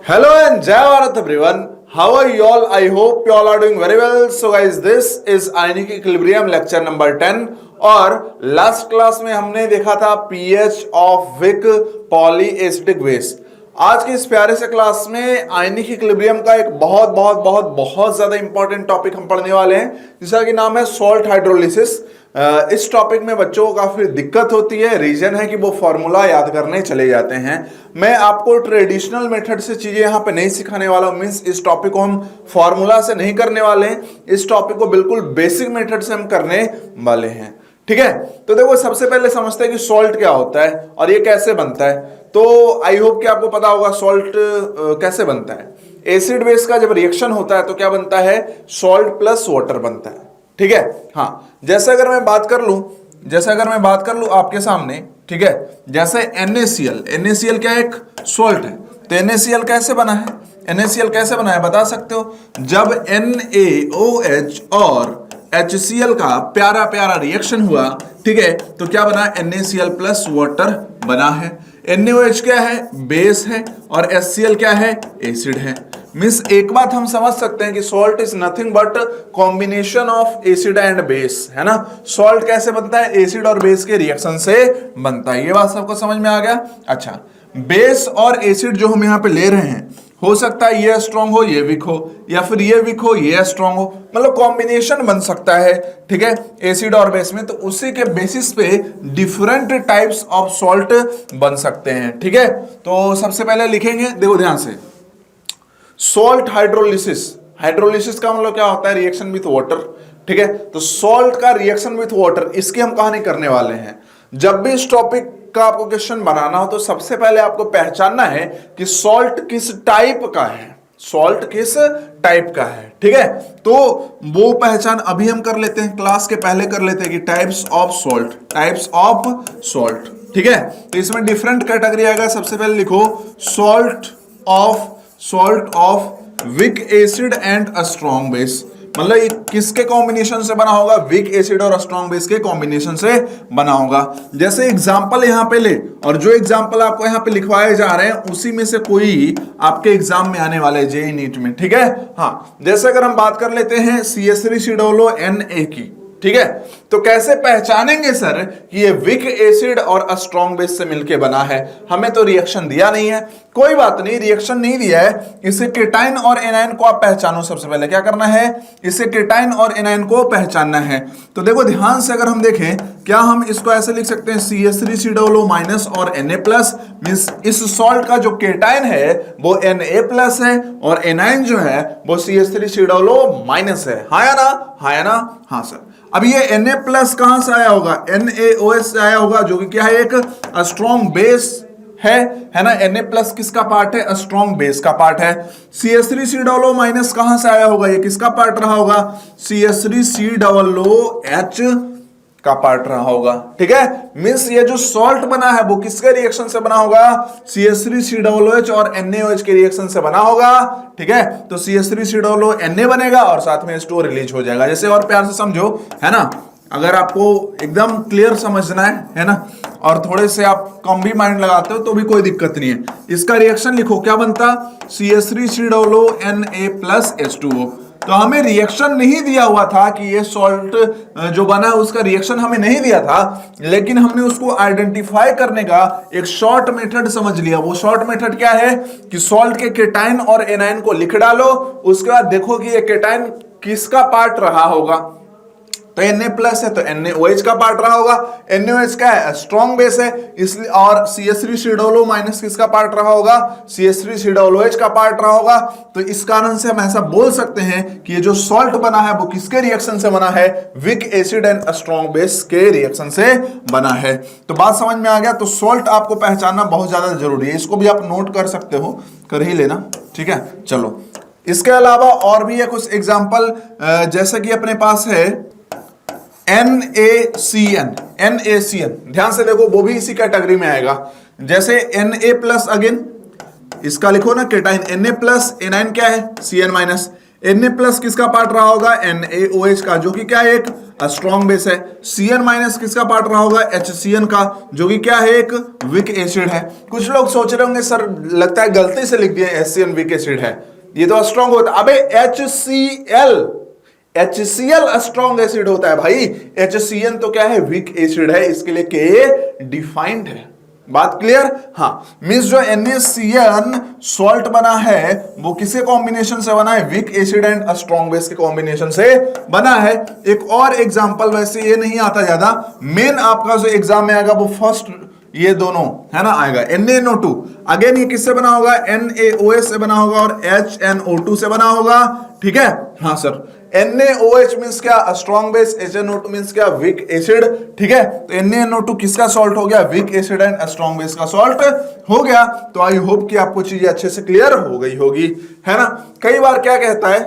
Hello and Jai Bharat everyone. How are you all? I hope you all are doing very well. So guys, this is Ionic Equilibrium lecture number 10 और last class में हमने देखा था pH of Wick पॉलीएसिडिक base. आज के इस प्यारे से क्लास में आयनिक इक्विलिब्रियम का एक बहुत ज्यादा इंपॉर्टेंट टॉपिक हम पढ़ने वाले हैं जिसका कि नाम है सॉल्ट हाइड्रोलिसिस। इस टॉपिक में बच्चों को काफी दिक्कत होती है, रीजन है कि वो फॉर्मूला याद करने चले जाते हैं। मैं आपको ट्रेडिशनल मेथड से चीजें यहाँ पे नहीं सिखाने वाला हूँ, मीन्स इस टॉपिक को हम फॉर्मूला से नहीं करने वाले हैं, इस टॉपिक को बिल्कुल बेसिक मेथड से हम करने वाले हैं। ठीक है, तो देखो सबसे पहले समझते हैं कि सॉल्ट क्या होता है और ये कैसे बनता है। तो आई होप कि आपको पता होगा सॉल्ट कैसे बनता है। एसिड बेस का जब रिएक्शन होता है तो क्या बनता है, सॉल्ट प्लस वाटर बनता है। ठीक है, हाँ, जैसे अगर मैं बात कर लूं आपके सामने, ठीक है, जैसे NaCl क्या एक सॉल्ट है, तो NaCl कैसे बना है, NaCl कैसे बना है बता सकते हो। जब NaOH और HCl का प्यारा प्यारा रिएक्शन हुआ, ठीक है, तो क्या बना, NaCl प्लस वाटर बना है। NaOH क्या है, बेस है, और HCl क्या है, एसिड है। मींस एक बात हम समझ सकते हैं कि salt is nothing but combination of acid and base, है ना। सॉल्ट कैसे बनता है, एसिड और बेस के रिएक्शन से बनता है। ये बात सबको समझ में आ गया। अच्छा, बेस और एसिड जो हम यहाँ पे ले रहे हैं, हो सकता है ये स्ट्रॉन्ग हो ये वीक हो, या फिर ये वीक हो ये स्ट्रॉन्ग हो, मतलब कॉम्बिनेशन बन सकता है, ठीक है, एसिड और बेस में। तो उसी के बेसिस पे डिफरेंट टाइप्स ऑफ सॉल्ट बन सकते हैं। ठीक है, तो सबसे पहले लिखेंगे, देखो ध्यान से, सॉल्ट हाइड्रोलिसिस का मतलब क्या होता है, रिएक्शन विथ वाटर। ठीक है, तो सॉल्ट का रिएक्शन विथ वाटर, इसकी हम कहानी करने वाले हैं। जब भी इस टॉपिक का आपको क्वेश्चन बनाना हो तो सबसे पहले आपको पहचानना है कि सॉल्ट किस टाइप का है, सॉल्ट किस टाइप का है। ठीक है, तो वो पहचान अभी हम कर लेते हैं, क्लास के पहले कर लेते हैं कि टाइप्स ऑफ सॉल्ट। ठीक है, तो इसमें डिफरेंट कैटेगरी आएगा। सबसे पहले लिखो salt of weak acid and a strong base, मतलब ये किसके कॉम्बिनेशन से बना होगा, विक एसिड और स्ट्रॉन्ग बेस के कॉम्बिनेशन से बना होगा। जैसे एग्जांपल यहां पे ले, और जो एग्जांपल आपको यहां पे लिखवाए जा रहे हैं उसी में से कोई आपके एग्जाम में आने वाले जेईई नीट में। ठीक है, हाँ, जैसे अगर हम बात कर लेते हैं CH3COO की, ठीक है, तो कैसे पहचानेंगे सर कि ये विक एसिड और स्ट्रॉन्ग बेस से मिलके बना है। हमें तो रिएक्शन दिया नहीं है, कोई बात नहीं, रिएक्शन नहीं दिया है, इसे केटाइन और एनायन को आप पहचानो। सबसे पहले क्या करना है, इसे केटाइन और एनायन को पहचानना है। तो देखो ध्यान से अगर हम देखें, क्या हम इसको ऐसे लिख सकते हैं CH3COO माइनस और Na प्लस, मींस इस सॉल्ट का जो केटाइन है वो Na प्लस है और एनायन जो है वो CH3COO माइनस है। हाँ या ना, हाँ सर। अब ये Na प्लस कहां से आया होगा, NaOH से आया होगा, जो कि क्या है, एक स्ट्रॉन्ग बेस है ना। Na प्लस किसका पार्ट है, स्ट्रॉन्ग बेस का पार्ट है। CH3COO माइनस कहां से आया होगा, ये किसका पार्ट रहा होगा, CH3COOH का पार्ट रहा होगा। ठीक है, मींस ये जो सॉल्ट बना है वो किसके रिएक्शन से बना होगा, CH3COOH और NaOH के रिएक्शन से बना होगा। ठीक है, तो CH3COO Na बनेगा और साथ में H2O रिलीज हो जाएगा। जैसे और प्यार से समझो, है ना, अगर आपको एकदम क्लियर समझना है ना, और थोड़े से आप कम भी माइंड लगाते हो तो भी कोई दिक्कत नहीं है। इसका रिएक्शन लिखो, क्या बनता, CH3COO Na प्लस H2O। तो हमें रिएक्शन नहीं दिया हुआ था कि ये सॉल्ट जो बना है उसका रिएक्शन हमें नहीं दिया था, लेकिन हमने उसको आइडेंटिफाई करने का एक शॉर्ट मेथड समझ लिया। वो शॉर्ट मेथड क्या है कि सॉल्ट के केटाइन और एनायन को लिख डालो, उसके बाद देखो कि ये केटाइन किसका पार्ट रहा होगा। तो Na प्लस है तो NaOH का पार्ट रहा होगा, NaOH क्या है, स्ट्रॉन्ग बेस है इसलिए, और CH3COO माइनस किसका पार्ट रहा होगा, CH3COOH का पार्ट रहा होगा। तो इस कारण से हम ऐसा बोल सकते हैं कि ये जो सॉल्ट बना है वो किसके रिएक्शन से बना है, weak acid and strong base के रिएक्शन से बना है। तो बात समझ में आ गया। तो सॉल्ट आपको पहचानना बहुत ज्यादा जरूरी है, इसको भी आप नोट कर सकते हो, कर ही लेना। ठीक है, चलो, इसके अलावा और भी है कुछ एग्जाम्पल, जैसे कि अपने पास है NaCN, ध्यान से देखो, वो भी इसी कैटेगरी में आएगा। जैसे Na प्लस, अगेन इसका लिखो ना केटाइन, Na प्लस, एनायन क्या है, Cn माइनस। Na प्लस किसका पार्ट रहा होगा, NaOH का, जो कि क्या है, एक स्ट्रॉन्ग बेस है। Cn माइनस किसका पार्ट रहा होगा? HCN का, जो कि क्या है? एक वीक एसिड है। कुछ लोग सोच रहे होंगे सर लगता है गलती से लिख दिया HCN वीक एसिड है, ये तो स्ट्रॉन्ग होता है। अबे HCl स्ट्रॉन्ग एसिड होता है भाई, HCN तो क्या है? वीक एसिड है, इसके लिए के डिफाइंड है। बात क्लियर? हाँ, मींस जो NaCN सॉल्ट बना है वो किसके कॉम्बिनेशन से बना है? Weak acid and strong base के कॉम्बिनेशन से बना है। एक और एग्जांपल, वैसे ये नहीं आता ज्यादा, मेन आपका जो एग्जाम में आएगा वो फर्स्ट ये दोनों है ना आएगा। NaNO2 अगेन ये किससे बना होगा? NaOH से बना होगा और HNO2 से बना होगा। ठीक है, हाँ सर। NaOH मींस क्या? स्ट्रॉन्ग बेस, HNO2 मींस क्या? Weak acid. ठीक है, तो NaNO2 किसका सॉल्ट हो गया? Weak acid and strong base का सॉल्ट हो गया। तो आई होप कि आपको चीजें अच्छे से क्लियर हो गई होगी, है ना। कई बार क्या कहता है,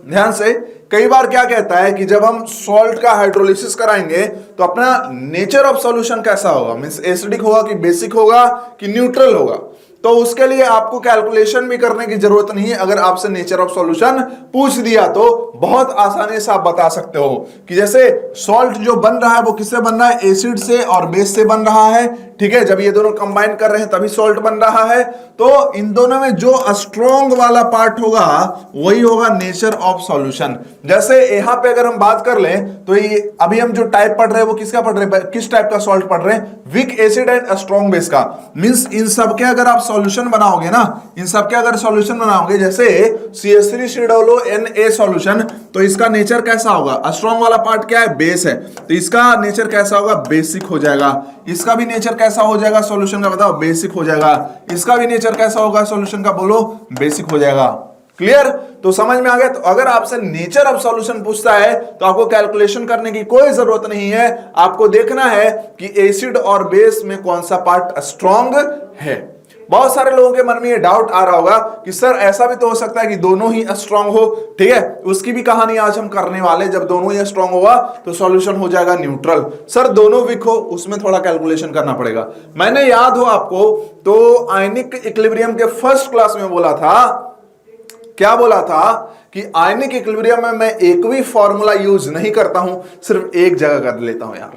ध्यान से, कई बार क्या कहता है कि जब हम सॉल्ट का हाइड्रोलिसिस कराएंगे तो अपना नेचर ऑफ सॉल्यूशन कैसा होगा? मींस एसिडिक होगा कि बेसिक होगा कि न्यूट्रल होगा? तो उसके लिए आपको कैलकुलेशन भी करने की जरूरत नहीं है। अगर आपसे नेचर ऑफ सॉल्यूशन पूछ दिया तो बहुत आसानी से आप बता सकते हो कि जैसे सॉल्ट जो बन रहा है वो किससे बन रहा है? एसिड से और बेस से बन रहा है। ठीक है, जब ये दोनों कंबाइन कर रहे हैं तभी सॉल्ट बन रहा है। तो इन दोनों में जो स्ट्रॉन्ग वाला पार्ट होगा वही होगा नेचर ऑफ सॉल्यूशन। जैसे यहाँ पे अगर हम बात कर लें तो ये अभी हम जो टाइप पढ़ रहे हैं वो किसका पढ़ रहे हैं? किस टाइप का सॉल्ट पढ़ रहे हैं? Weak acid and strong base का। मींस इन सब के अगर आप सॉल्यूशन बनाओगे ना, इन सब के अगर सॉल्यूशन बनाओगे, जैसे CH3COO सॉल्यूशन, तो इसका नेचर कैसा होगा? स्ट्रॉन्ग वाला पार्ट क्या है? बेस है, तो इसका नेचर कैसा होगा? बेसिक हो जाएगा। इसका भी नेचर कैसा हो जाएगा सॉल्यूशन का? बताओ, बेसिक हो जाएगा। इसका भी नेचर कैसा होगा सॉल्यूशन का? बोलो, बेसिक हो जाएगा। क्लियर? तो समझ में आ गया। तो अगर आपसे नेचर ऑफ सॉल्यूशन पूछता है तो आपको कैलकुलेशन करने की कोई जरूरत नहीं है। आपको देखना है कि एसिड और बेस में कौन सा पार्ट स्ट्रॉन्ग है। बहुत सारे लोगों के मन में ये डाउट आ रहा होगा कि सर ऐसा भी तो हो सकता है कि दोनों ही स्ट्रांग हो। ठीक है, उसकी भी कहानी आज हम करने वाले। जब दोनों ही स्ट्रांग होगा तो सॉल्यूशन हो जाएगा न्यूट्रल। सर दोनों वीक हो, उसमें थोड़ा कैलकुलेशन करना पड़ेगा। मैंने याद हो आपको तो आयनिक इक्विलिब्रियम के फर्स्ट क्लास में बोला था, क्या बोला था कि आयनिक इक्विलिब्रियम में मैं एक भी फॉर्मूला यूज नहीं करता हूं, सिर्फ एक जगह कर लेता हूं यार।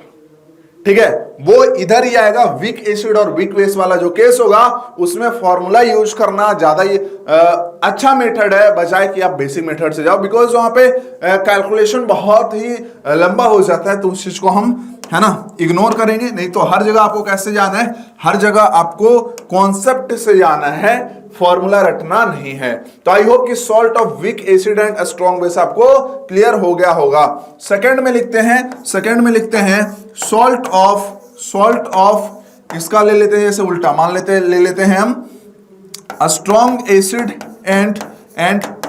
ठीक है, वो इधर ही आएगा। वीक एसिड और वीक बेस वाला जो केस होगा उसमें फॉर्मूला यूज करना ज्यादा ही अच्छा मेथड है, बजाय कि आप बेसिक मेथड से जाओ, बिकॉज वहां पे कैलकुलेशन बहुत ही लंबा हो जाता है। तो उस चीज को हम है ना इग्नोर करेंगे। नहीं तो हर जगह आपको कैसे जाना है? हर जगह आपको कॉन्सेप्ट से जाना है, फॉर्मूला रटना नहीं है। तो आई होप कि salt of weak acid and strong base आपको क्लियर हो गया होगा। सेकंड में लिखते हैं सॉल्ट ऑफ इसका ले लेते हैं जैसे उल्टा, ले लेते हैं हम strong acid and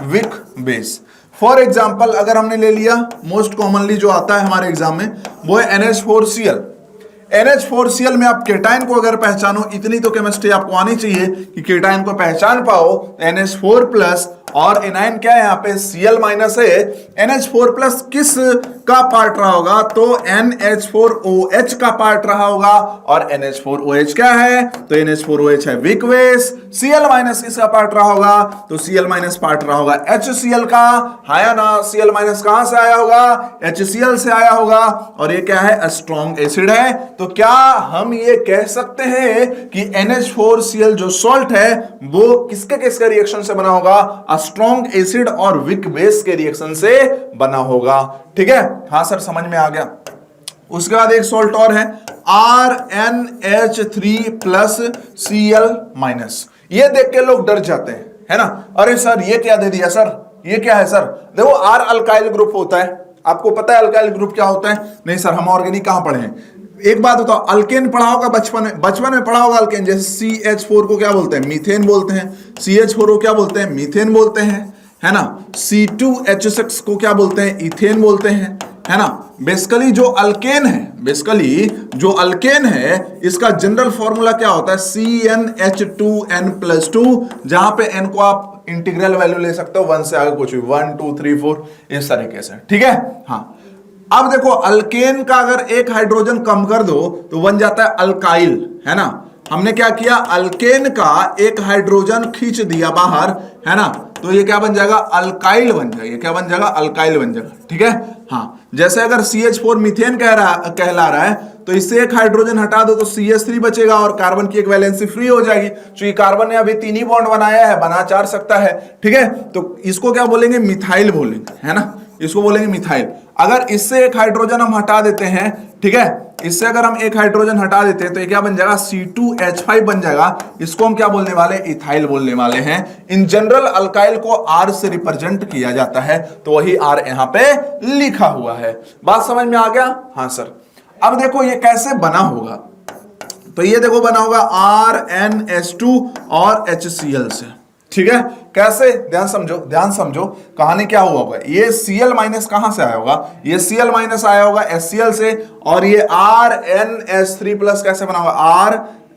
weak base. For example अगर हमने ले लिया, मोस्ट कॉमनली जो आता है हमारे एग्जाम में वो है NH4Cl। NH4Cl में आप केटाइन को अगर पहचानो, इतनी तो केमिस्ट्री आपको आनी चाहिए कि केटाइन को पहचान पाओ। NH4 प्लस और एनाइन क्या है यहाँ पे? Cl माइनस है। NH4 प्लस किस का पार्ट रहा होगा? तो NH4OH का पार्ट रहा होगा। और NH4OH क्या है? तो NH4OH है वीक बेस। Cl माइनस किसका पार्ट रहा होगा? तो Cl माइनस पार्ट रहा होगा HCl का। आया ना? Cl माइनस कहां से आया होगा? HCl से आया होगा। और ये क्या है? स्ट्रॉन्ग एसिड है। तो क्या हम ये कह सकते हैं कि NH4Cl जो सॉल्ट है वो किसके किसके रिएक्शन से बना होगा? स्ट्रॉन्ग एसिड और वीक बेस के रिएक्शन से बना होगा। ठीक है, हाँ सर समझ में आ गया। उसके बाद एक सॉल्ट और है RnH3 प्लस Cl माइनस। ये देख के लोग डर जाते हैं, है ना? अरे सर ये क्या दे दिया सर, ये क्या है सर? देखो R अल्काइल ग्रुप होता है। आपको पता है अल्काइल ग्रुप क्या होता है? नहीं सर हम ऑर्गेनिक कहां पढ़े हैं। एक बात बताओ, अल्केन पढ़ा होगा बचपन में पढ़ा होगा अल्केन। जैसे CH4 को क्या बोलते हैं? मीथेन बोलते हैं। CH4 को क्या बोलते हैं? मीथेन बोलते हैं, है ना? C2H6 को क्या बोलते हैं? इथेन बोलते हैं, है ना? बेसिकली जो अल्केन है इसका जनरल फॉर्मूला क्या होता है? CnH2n+2, जहां पे n को आप इंटीग्रल वैल्यू ले सकते हो 1 से आगे कुछ भी, 1 2 3 4 इस तरीके से। ठीक है, हाँ। अब देखो अल्केन का अगर एक हाइड्रोजन कम कर दो तो बन जाता है अल्काइल, है ना? हमने क्या किया? अल्केन का एक हाइड्रोजन खींच दिया बाहर, है ना? तो ये क्या बन जाएगा, अल्काइल बन जाएगा। ये क्या बन जाएगा, अल्काइल बन जाएगा। ठीक है, हाँ, जैसे अगर CH4 मीथेन कहला रहा है, तो इससे एक हाइड्रोजन हटा दो तो CH3 बचेगा और कार्बन की एक वैलेंसी फ्री हो जाएगी। क्योंकि कार्बन ने अभी 3 ही बॉन्ड बनाया है, बना 4 सकता है। ठीक है, तो इसको क्या बोलेंगे, मिथाइल बोलेंगे, है ना, इसको बोलेंगे मिथाइल। अगर इससे एक हाइड्रोजन हम हटा देते हैं, ठीक है, इससे अगर हम एक हाइड्रोजन हटा देते हैं तो ये क्या बन जाएगा, C2H5 बन जाएगा। इसको हम क्या बोलने वाले, इथाइल बोलने वाले हैं। इन जनरल अल्काइल को R से रिप्रेजेंट किया जाता है, तो वही R यहां पे लिखा हुआ है। बात समझ में आ गया? हाँ सर। अब देखो ये कैसे बना होगा, तो ये देखो बना होगा RnH2 और HCl से। ठीक है, कैसे, ध्यान समझो, ध्यान समझो, कहानी क्या हुआ होगा। ये Cl माइनस कहां से आया होगा, ये Cl माइनस आया होगा HCl से, और ये RnH3 प्लस कैसे बना होगा,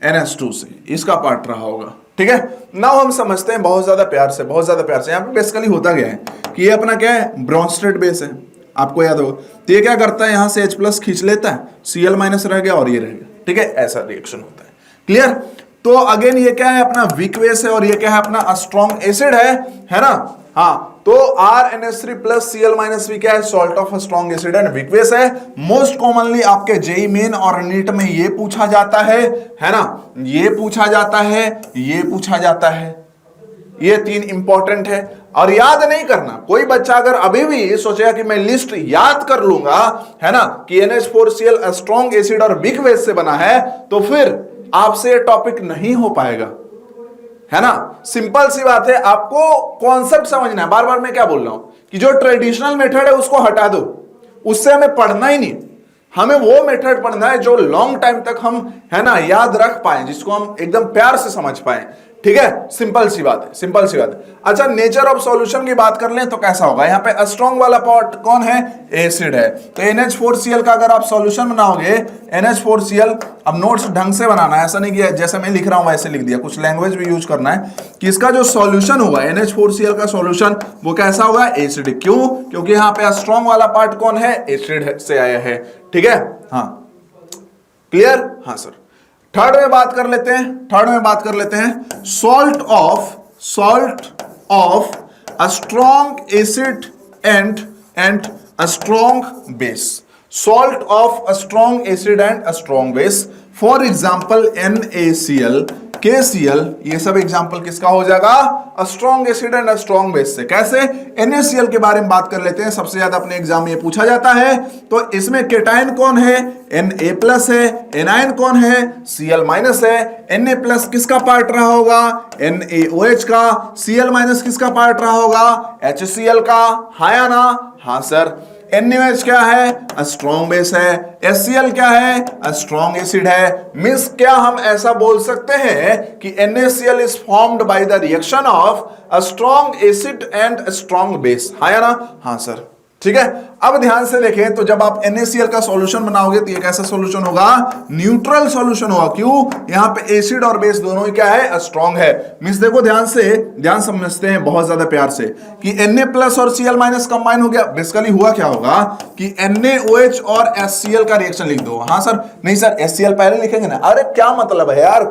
RnH2 से, इसका पार्ट रहा होगा। ठीक है, नाउ हम समझते हैं बहुत ज्यादा प्यार से, बहुत ज्यादा प्यार से। यहाँ पे बेसिकली होता क्या है कि ये अपना क्या है, ब्रोंस्टेड बेस है, आपको याद होगा। तो ये क्या करता है, यहां से H प्लस खींच लेता है, Cl माइनस रह गया और ये रह गया। ठीक है, ऐसा रिएक्शन होता है। क्लियर? तो अगेन ये क्या है, अपना वीक बेस है, और ये क्या है, अपना स्ट्रॉन्ग एसिड है ना। हाँ, तो RnH3 प्लस Cl माइनस भी क्या है, salt of strong acid and weak base है। मोस्ट कॉमनली आपके जेईई मेन और नीट में ये पूछा जाता है ना, ये पूछा जाता है, ये पूछा जाता है। ये 3 इंपॉर्टेंट है, और याद नहीं करना। कोई बच्चा अगर अभी भी सोचेगा कि मैं लिस्ट याद कर लूंगा, है ना, कि NH4Cl स्ट्रॉन्ग एसिड और वीक बेस से बना है, तो फिर आपसे टॉपिक नहीं हो पाएगा, है ना। सिंपल सी बात है, आपको कॉन्सेप्ट समझना है। बार बार मैं क्या बोल रहा हूं कि जो ट्रेडिशनल मेथड है उसको हटा दो, उससे हमें पढ़ना ही नहीं। हमें वो मेथड पढ़ना है जो लॉन्ग टाइम तक हम, है ना, याद रख पाए, जिसको हम एकदम प्यार से समझ पाए। ठीक है, सिंपल सी बात है, सिंपल सी बात है। अच्छा, नेचर ऑफ सॉल्यूशन की बात कर लें तो कैसा होगा, यहाँ पे स्ट्रॉन्ग वाला पार्ट कौन है, एसिड है। तो NH4Cl का अगर आप सॉल्यूशन बनाओगे, NH4Cl, अब नोट्स ढंग से बनाना है, ऐसा नहीं कि जैसे मैं लिख रहा हूं वैसे लिख दिया, कुछ लैंग्वेज भी यूज करना है कि इसका जो सॉल्यूशन होगा, NH4Cl का सॉल्यूशन, वो कैसा होगा, एसिड। क्यों? क्योंकि यहाँ पे स्ट्रॉन्ग वाला पार्ट कौन है, एसिड से आया है। ठीक है, हाँ, क्लियर? हाँ सर। थर्ड में बात कर लेते हैं, थर्ड में बात कर लेते हैं salt of a strong acid and a strong base. Salt of a strong acid and a strong base, for example NaCl, KCl, ये सब एग्जाम्पल किसका हो जाएगा, अ strong acid and a strong base से। कैसे? NaCl के बारे में बात कर लेते हैं, सबसे ज्यादा अपने एग्जाम में ये पूछा जाता है। तो इसमें केटाइन कौन है, Na प्लस है, एनायन कौन है, Cl माइनस है। Na प्लस किसका पार्ट रहा होगा, NaOH का। Cl माइनस किसका पार्ट रहा होगा, HCl का। हाँ या ना? हाँ सर। NaOH क्या है, स्ट्रॉन्ग बेस है। HCl क्या है, स्ट्रॉन्ग एसिड है। मींस क्या हम ऐसा बोल सकते हैं कि NaCl is formed by the reaction of a strong acid and strong base. हाँ या ना? हाँ सर। ठीक है, अब ध्यान से देखें तो जब आप NaCl का सॉल्यूशन बनाओगे तो ये कैसा सॉल्यूशन होगा, न्यूट्रल सॉल्यूशन होगा। क्यों? यहाँ पे एसिड और बेस दोनों ही क्या है, स्ट्रॉन्ग है। मींस देखो ध्यान से, ध्यान समझते हैं बहुत ज्यादा प्यार से कि Na प्लस और Cl माइनस कंबाइन हो गया। बेसिकली हुआ क्या होगा कि NaOH और HCl का रिएक्शन लिख दो। हाँ सर, नहीं सर HCl पहले लिखेंगे ना। अरे क्या मतलब है यार,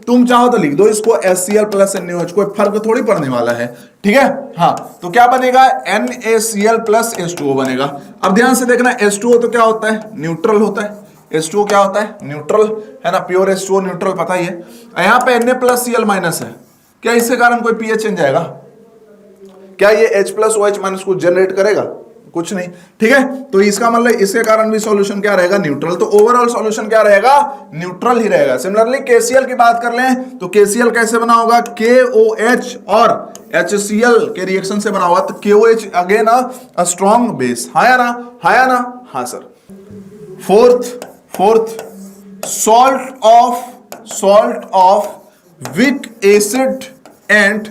तुम चाहो तो लिख दो इसको HCl प्लस NaOH, कोई फर्क थोड़ी पड़ने वाला है। ठीक है, हाँ, तो क्या बनेगा, NaCl प्लस H2O बनेगा। अब ध्यान से देखना, H2O तो क्या होता है, न्यूट्रल होता है। H2O क्या होता है, न्यूट्रल, है ना, प्योर H2O न्यूट्रल, पता ही है। यहाँ पे Na प्लस Cl माइनस है, क्या इसके कारण कोई pH चेंज आएगा, क्या ये H प्लस OH माइनस कुछ जनरेट करेगा, कुछ नहीं। ठीक है, तो इसका मतलब इसके कारण भी सॉल्यूशन क्या रहेगा, न्यूट्रल। तो ओवरऑल सॉल्यूशन क्या रहेगा, न्यूट्रल ही रहेगा। सिमिलरली KCl की बात कर लें तो KCl कैसे बना होगा, KOH और HCl के रिएक्शन से बना हुआ। तो KOH again a strong base. हाँ या ना? हाँ या ना? हाँ sir. Fourth salt of weak acid and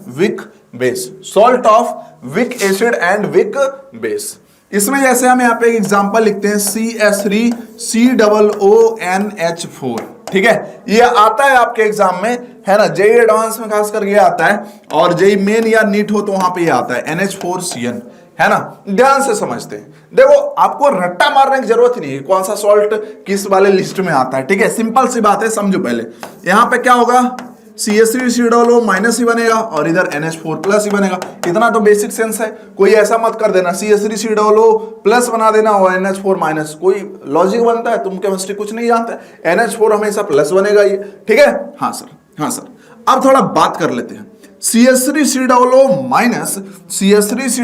weak base. Salt of weak acid and weak base. इसमें जैसे हम यहाँ पे एक एग्जांपल लिखते हैं CH3COONH4। ठीक है, ये आता है आपके एग्जाम में, है ना, जेईई एडवांस में खास करके आता है, और जेईई मेन या नीट हो तो वहां पे ये आता है NH4CN, है ना। ध्यान से समझते हैं, देखो आपको रट्टा मारने की जरूरत ही नहीं है कौन सा सॉल्ट किस वाले लिस्ट में आता है। ठीक है, सिंपल सी बात है, समझो पहले। यहां पे क्या होगा, CH3 डालो माइनस ही बनेगा और इधर NH4 प्लस ही बनेगा। इतना तो बेसिक सेंस है, कोई ऐसा मत कर देना CH3 डालो प्लस बना देना और NH4 माइनस, कोई लॉजिक बनता है? तुम केमिस्ट्री कुछ नहीं जानते, NH4 हमेशा प्लस बनेगा ये, ठीक है। हाँ सर, हाँ सर। अब थोड़ा बात कर लेते हैं, CH3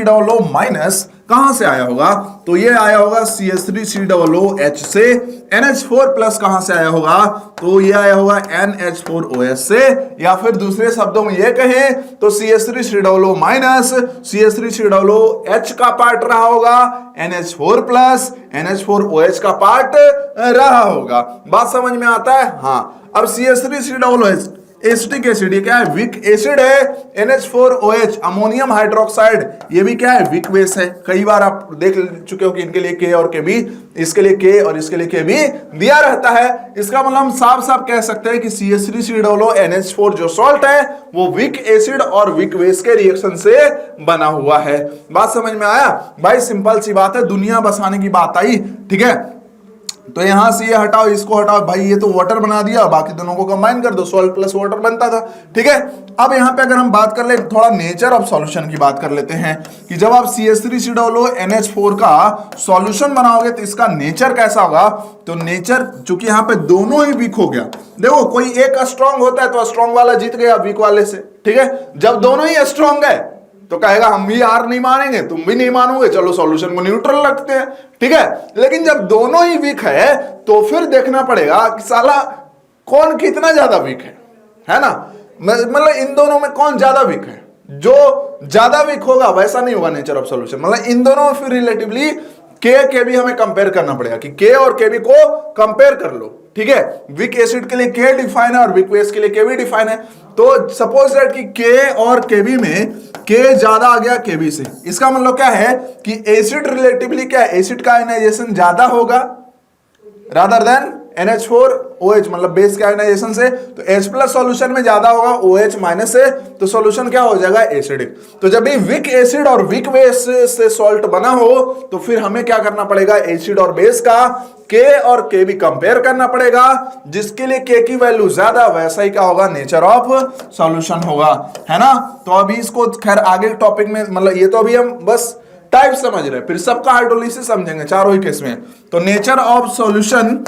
डालो माइनस कहां से आया होगा? तो ये आया होगा CH3 से। NH4 प्लस कहां से आया होगा? तो ये आया होगा NH4OH से, या फिर दूसरे शब्दों में ये कहें तो CH3 माइनस CH3 का पार्ट रहा होगा, NH4 प्लस NH4OH का पार्ट रहा होगा। बात समझ में आता है? हाँ। अब CH3 एसिटिक एसिड, ये क्या है? वीक एसिड है। NH4OH अमोनियम हाइड्रोक्साइड, ये भी क्या है? वीक बेस है। कई बार आप देख चुके हो कि इनके लिए K और Kb, इसके लिए K और इसके लिए Kb दिया रहता है। इसका मतलब हम साफ साफ कह सकते हैं कि CH3 NH4 जो सॉल्ट है वो वीक एसिड और वीक बेस के रिएक्शन से बना हुआ है। बात समझ में आया भाई? सिंपल सी बात है, दुनिया बसाने की बात आई, ठीक है। तो यहां से ये हटाओ, इसको हटाओ, भाई ये तो वाटर बना दिया, बाकी दोनों को कंबाइन कर दो, सॉल्ट प्लस वाटर बनता था, ठीक है। अब यहां पे अगर हम बात कर ले, थोड़ा नेचर ऑफ सॉल्यूशन की बात कर लेते हैं कि जब आप CH3 NH4 का सॉल्यूशन बनाओगे तो इसका नेचर कैसा होगा? तो नेचर, चूंकि यहां पे दोनों ही वीक हो गया, देखो कोई एक स्ट्रांग होता है तो स्ट्रांग वाला जीत गया वीक वाले से, ठीक है। जब दोनों ही स्ट्रांग है तो कहेगा हम भी हार नहीं मानेंगे, तुम भी नहीं मानोगे, चलो सॉल्यूशन को न्यूट्रल रखते हैं, ठीक है। लेकिन जब दोनों ही वीक है तो फिर देखना पड़ेगा कि साला कौन कितना ज्यादा वीक है ना। मतलब इन दोनों में कौन ज्यादा वीक है? जो ज्यादा वीक होगा वैसा नहीं होगा नेचर ऑफ सॉल्यूशन। मतलब इन दोनों में फिर रिलेटिवली के भी हमें कंपेयर करना पड़ेगा कि K और Kb को कंपेयर कर लो, ठीक है। वीक एसिड के लिए K डिफाइन है और वीक बेस के लिए Kb डिफाइन है। तो सपोज दैट कि K और Kb में K ज्यादा आ गया Kb से, इसका मतलब क्या है कि एसिड रिलेटिवली क्या है? एसिड का आयनाइजेशन ज्यादा होगा रादर देन NH4OH, मतलब बेस के आयनाइजेशन से। तो H प्लस सॉल्यूशन में ज्यादा होगा OH माइनस से, तो सॉल्यूशन क्या हो जाएगा? एसिडिक। तो जब भी वीक एसिड और वीक बेस से सॉल्ट बना हो तो फिर हमें क्या करना पड़ेगा? एसिड और बेस का K और Kb कंपेयर करना पड़ेगा। जिसके लिए K की वैल्यू ज्यादा, वैसा ही क्या होगा? नेचर ऑफ सॉल्यूशन होगा, है ना। तो अभी इसको खैर आगे टॉपिक में, मतलब ये तो अभी हम बस टाइप समझ रहे हैं, फिर सबका हाइड्रोलिसिस समझेंगे चारों ही केस में। तो nature of solution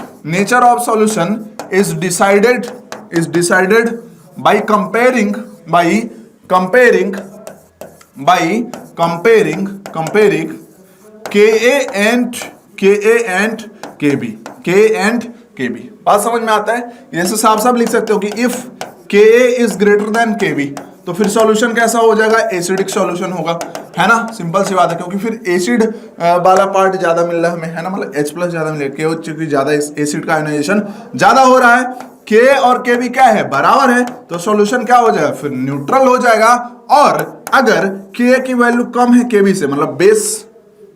is decided by comparing Ka and Kb। बात समझ में आता है? जैसे साफ साफ लिख सकते हो कि if Ka is greater than Kb तो फिर सॉल्यूशन कैसा हो जाएगा? एसिडिक सॉल्यूशन होगा, है ना। सिंपल सी बात है, क्योंकि फिर एसिड वाला पार्ट ज्यादा मिल रहा है हमें, है ना। मतलब H प्लस ज्यादा मिलेगा, K चूंकि ज्यादा एसिड का आयनाइजेशन ज्यादा हो रहा है, K और Kb क्या है? बराबर है, तो सॉल्यूशन क्या हो जाएगा? फिर न्यूट्रल हो जाएगा। और अगर K की वैल्यू कम है Kb से, मतलब बेस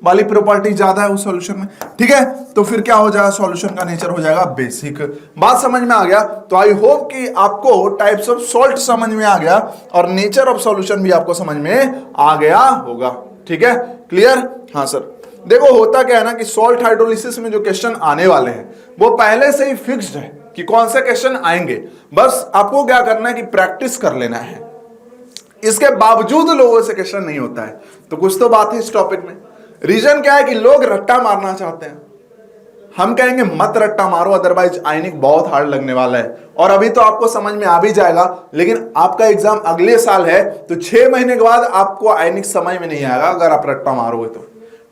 वाली प्रॉपर्टी ज्यादा है उस सॉल्यूशन में, ठीक है, तो फिर क्या हो जाएगा? सॉल्यूशन का नेचर हो जाएगा बेसिक। बात समझ में आ गया? तो आई होप कि आपको टाइप्स ऑफ सॉल्ट समझ में आ गया और नेचर ऑफ सॉल्यूशन भी आपको समझ में आ गया होगा, ठीक है। क्लियर? हाँ सर। देखो होता क्या है ना कि सॉल्ट हाइड्रोलिसिस में जो क्वेश्चन आने वाले हैं वो पहले से ही फिक्स्ड है कि कौन से क्वेश्चन आएंगे। बस आपको क्या करना है कि प्रैक्टिस कर लेना है। इसके बावजूद लोगों से क्वेश्चन नहीं होता है, तो कुछ तो बात है इस टॉपिक में। रीजन क्या है कि लोग रट्टा मारना चाहते हैं। हम कहेंगे मत रट्टा मारो, अदरवाइज आयनिक बहुत हार्ड लगने वाला है। और अभी तो आपको समझ में आ भी जाएगा, लेकिन आपका एग्जाम अगले साल है, तो 6 महीने के बाद आपको आयनिक समझ में नहीं आएगा अगर आप रट्टा मारोगे तो,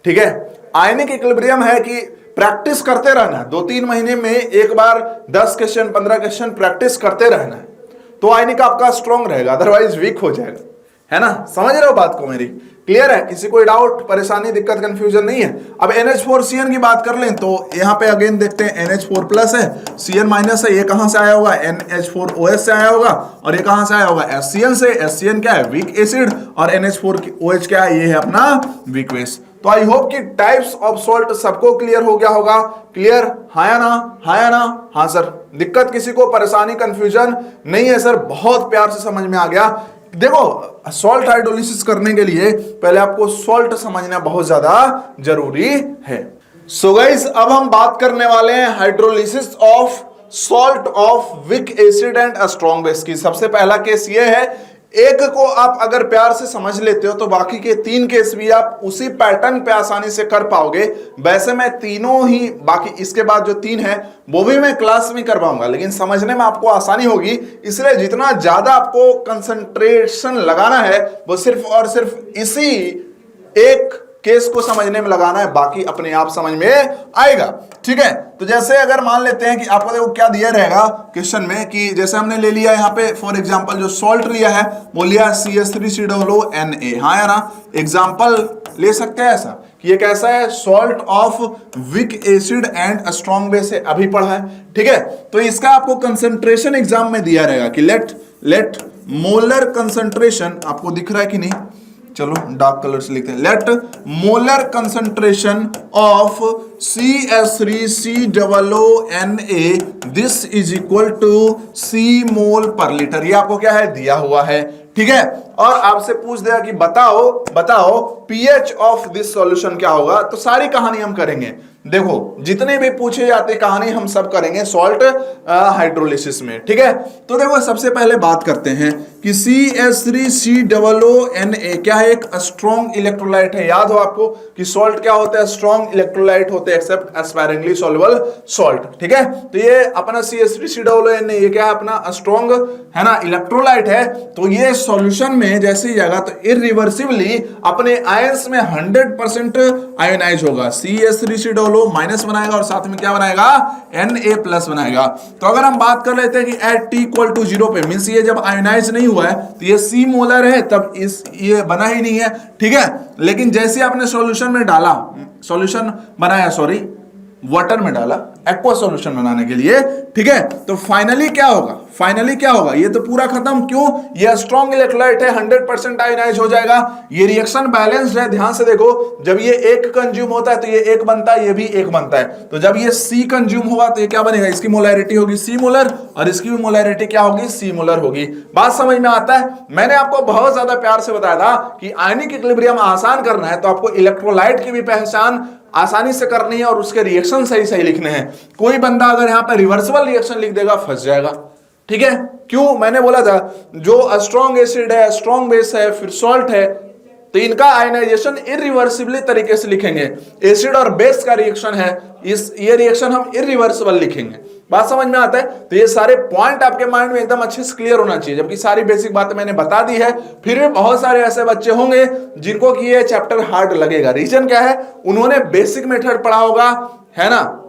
ठीक है। आयनिक इक्विलिब्रियम है कि प्रैक्टिस करते रहना है। 2-3 महीने में एक बार 10 क्वेश्चन 15 क्वेश्चन प्रैक्टिस करते रहना है, तो आयनिक आपका स्ट्रॉन्ग रहेगा, अदरवाइज वीक हो जाएगा, है ना। समझ रहे हो बात को मेरी? क्लियर है? किसी कोई डाउट, परेशानी, दिक्कत, कंफ्यूजन नहीं है? अब NH4Cn की बात कर लें तो यहाँ पे अगेन देखते हैं NH4 प्लस है, Cn माइनस है, ये कहां से आया होगा? NH4OH से आया होगा। और ये कहां से आया होगा? HCl से। HCl क्या है? Weak acid. और NH4OH क्या है? ये है अपना वीक बेस। तो आई होप कि टाइप्स ऑफ सॉल्ट सबको क्लियर हो गया होगा। क्लियर? हाँ या ना? हाँ या ना? हाँ सर। दिक्कत किसी को, परेशानी, कंफ्यूजन नहीं है सर? बहुत प्यार से समझ में आ गया। देखो सॉल्ट हाइड्रोलिसिस करने के लिए पहले आपको सॉल्ट समझना बहुत ज्यादा जरूरी है। सो गाइस, अब हम बात करने वाले हैं hydrolysis of salt of weak acid and strong base की। सबसे पहला केस ये है, एक को आप अगर प्यार से समझ लेते हो तो बाकी के 3 केस भी आप उसी पैटर्न पे आसानी से कर पाओगे। वैसे मैं तीनों ही, बाकी इसके बाद जो 3 है वो भी मैं क्लास में करवाऊंगा, लेकिन समझने में आपको आसानी होगी, इसलिए जितना ज्यादा आपको कंसंट्रेशन लगाना है वो सिर्फ और सिर्फ इसी एक केस को समझने में लगाना है, बाकी अपने आप समझ में आएगा। ठीक है, तो जैसे अगर मान लेते हैं कि आपको देखो क्या दिया रहेगा क्वेश्चन में, कि जैसे हमने ले लिया यहाँ पे फॉर एग्जांपल जो सॉल्ट लिया है वो लिया CH3COONA, हाँ या ना, एग्जांपल ले सकते हैं ऐसा कि ये कैसा है, salt of weak acid and strong base है, अभी पढ़ा है। ठीक है, तो इसका आपको कंसंट्रेशन एग्जाम में दिया रहेगा कि लेट मोलर कंसंट्रेशन, आपको दिख रहा है कि नहीं, चलो डार्क कलर से लिखते हैं, let molar concentration of CH3COONA this is equal to C mole per litre. ये आपको क्या है, दिया हुआ है। ठीक है, और आपसे पूछ दिया कि बताओ pH ऑफ दिस सॉल्यूशन क्या होगा, तो सारी कहानी हम करेंगे। देखो जितने भी पूछे जाते कहानी हम सब करेंगे सॉल्ट हाइड्रोलिसिस में। ठीक है, तो देखो सबसे पहले बात करते हैं कि CH3COONA क्या है, एक स्ट्रॉन्ग इलेक्ट्रोलाइट है। याद हो आपको कि सॉल्ट क्या होता है, स्ट्रॉन्ग इलेक्ट्रोलाइट होते हैं एक्सेप्ट एस्पायरिंगली सॉल्युबल सॉल्ट। ठीक है, तो ये अपना CH3COONA ये क्या है, अपना स्ट्रॉन्ग है ना इलेक्ट्रोलाइट है। तो ये सॉल्यूशन में जैसे ही जाएगा तो इरिवर्सिबली अपने आयंस में 100% आयोनाइज होगा। CH3COO माइनस बनाएगा और साथ में क्या बनाएगा, Na प्लस बनाएगा। तो अगर हम बात कर लेते हैं कि एट T इक्वल टू 0 पे, मींस ये जब आयोनाइज नहीं हुआ है तो ये C मोलर है, तब ये बना ही नहीं है। ठीक है, लेकिन जैसे आपने सॉल्यूशन में डाला, सॉल्यूशन बनाया, सॉरी वाटर में डाला एक्वा सॉल्यूशन बनाने के लिए। ठीक है, तो फाइनली क्या होगा, ये तो पूरा खत्म। क्यों, ये स्ट्रॉन्ग इलेक्ट्रोलाइट है, 100% आयोनाइज हो जाएगा। ये रिएक्शन बैलेंस्ड है, ध्यान से देखो, जब ये एक कंज्यूम होता है तो ये एक बनता है, ये भी एक बनता है। तो जब ये C कंज्यूम होगा तो ये क्या बनेगा, इसकी मोलैरिटी होगी C मोलर और इसकी भी मोलैरिटी क्या होगी, C मोलर होगी। बात समझ में आता है। मैंने आपको बहुत ज्यादा प्यार से बताया था कि आयनिक इक्विलिब्रियम आसान करना है तो आपको इलेक्ट्रोलाइट की भी पहचान आसानी से करनी है और उसके रिएक्शन सही लिखने हैं। कोई बंदा अगर यहां पर रिवर्सिबल रिएक्शन लिख देगा फंस जाएगा। ठीक है, क्यों, मैंने बोला था जो स्ट्रॉन्ग एसिड है, स्ट्रॉन्ग बेस है, फिर सॉल्ट है, तो इनका आयनाइजेशन इरिवर्सिबली तरीके से लिखेंगे। एसिड और बेस का रिएक्शन है, ये रिएक्शन हम इरिवर्सिबल लिखेंगे। बात समझ में आता है। तो ये सारे पॉइंट आपके माइंड में एकदम अच्छे से क्लियर होना चाहिए, जबकि सारी बेसिक बातें मैंने बता दी है। फिर भी बहुत सारे ऐसे बच्चे होंगे जिनको कि ये चैप्टर हार्ड लगेगा। रीजन क्या है, उन्होंने बेसिक मेथड पढ़ा होगा, है ना,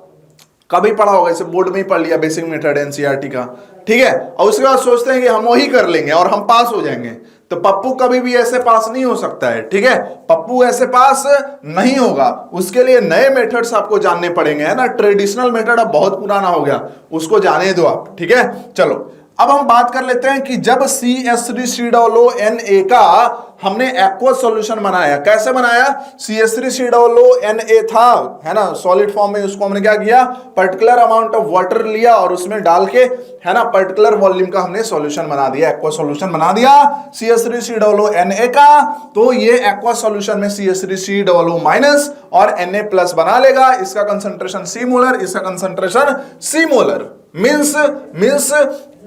कभी पढ़ा होगा, इसे बोर्ड में ही पढ़ लिया बेसिक मेथड एनसीईआरटी का। ठीक है, और उसके बाद सोचते हैं कि हम वही कर लेंगे और हम पास हो जाएंगे। तो पप्पू कभी भी ऐसे पास नहीं हो सकता है। ठीक है, पप्पू ऐसे पास नहीं होगा, उसके लिए नए मेथड्स आपको जानने पड़ेंगे, है ना। ट्रेडिशनल मेथड अब बहुत पुराना हो गया, उसको जाने दो आप। ठीक है, चलो अब हम बात कर लेते हैं कि जब CH3COONA का हमने एक्वस सॉल्यूशन बनाया, कैसे बनाया, CH3COONA था, है ना, सॉलिड फॉर्म में, उसको हमने क्या किया, पर्टिकुलर अमाउंट ऑफ वाटर लिया और उसमें डाल के, है ना, पर्टिकुलर वॉल्यूम का हमने सॉल्यूशन बना दिया, एक्वस सॉल्यूशन बना दिया CH3COONA का। तो ये एक्वस सॉल्यूशन में CH3COO माइनस और Na प्लस बना लेगा। इसका कंसंट्रेशन C मोलर, इसका concentration C molar. Means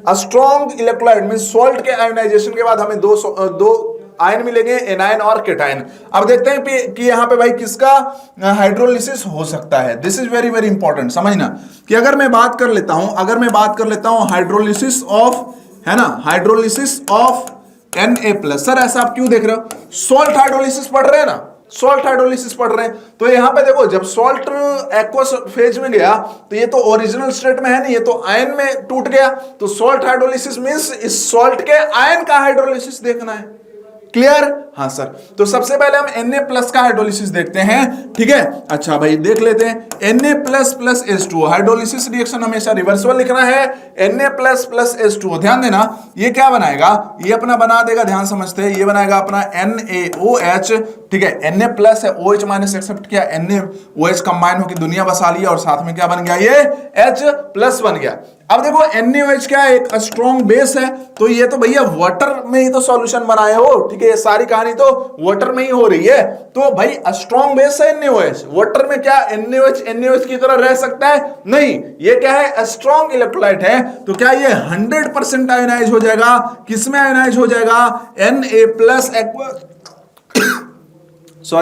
strong electrolyte means salt के आयोनाइजेशन के बाद हमें दो आयन मिलेंगे, एनायन और केटायन। अब देखते हैं कि यहाँ पे भाई किसका हाइड्रोलिसिस हो सकता है। This is very very important, समझना कि अगर मैं बात कर लेता हूं हाइड्रोलिसिस ऑफ, है ना, हाइड्रोलिसिस ऑफ Na+। सर ऐसा आप क्यों देख रहे हो, सॉल्ट हाइड्रोलिसिस पढ़ रहे हैं ना, सॉल्ट हाइड्रोलिसिस पढ़ रहे हैं। तो यहां पे देखो, जब सॉल्ट एक्वस फेज में गया तो ये तो ओरिजिनल स्टेट में है नहीं, ये तो आयन में टूट गया। तो सॉल्ट हाइड्रोलिसिस मींस इस सॉल्ट के आयन का हाइड्रोलिसिस देखना है। क्लियर, हाँ सर। तो सबसे पहले हम Na+ का हाइड्रोलिसिस देखते हैं। ठीक है, अच्छा भाई देख लेते हैं Na++ H2O। हाइड्रोलिसिस रिएक्शन हमेशा रिवर्सिबल लिखना है, Na++ H2O। ध्यान देना, ये क्या बनाएगा, ये अपना बना देगा, ध्यान समझते हैं, ये बनाएगा अपना NaOH ठीक है, Na प्लस है, OH माइनस एक्सेप्ट किया, NaOH कंबाइन होकर दुनिया बसा लिया और साथ में क्या बन गया, ये H प्लस बन गया। अब देखो NaOH क्या है, एक स्ट्रॉन्ग बेस है, तो ये तो भैया वाटर में ही तो सॉल्यूशन बनाए हो, ठीक है, ये सारी कहानी तो वाटर में ही हो रही है। तो भाई स्ट्रॉन्ग बेस है NaOH, वाटर में क्या NaOH की तरह रह सकता है? नहीं, ये क्या है, स्ट्रॉन्ग इलेक्ट्रोलाइट है। तो क्या ये 100% आयोनाइज हो जाएगा? किसमें आयोनाइज हो जाएगा? Na plus Na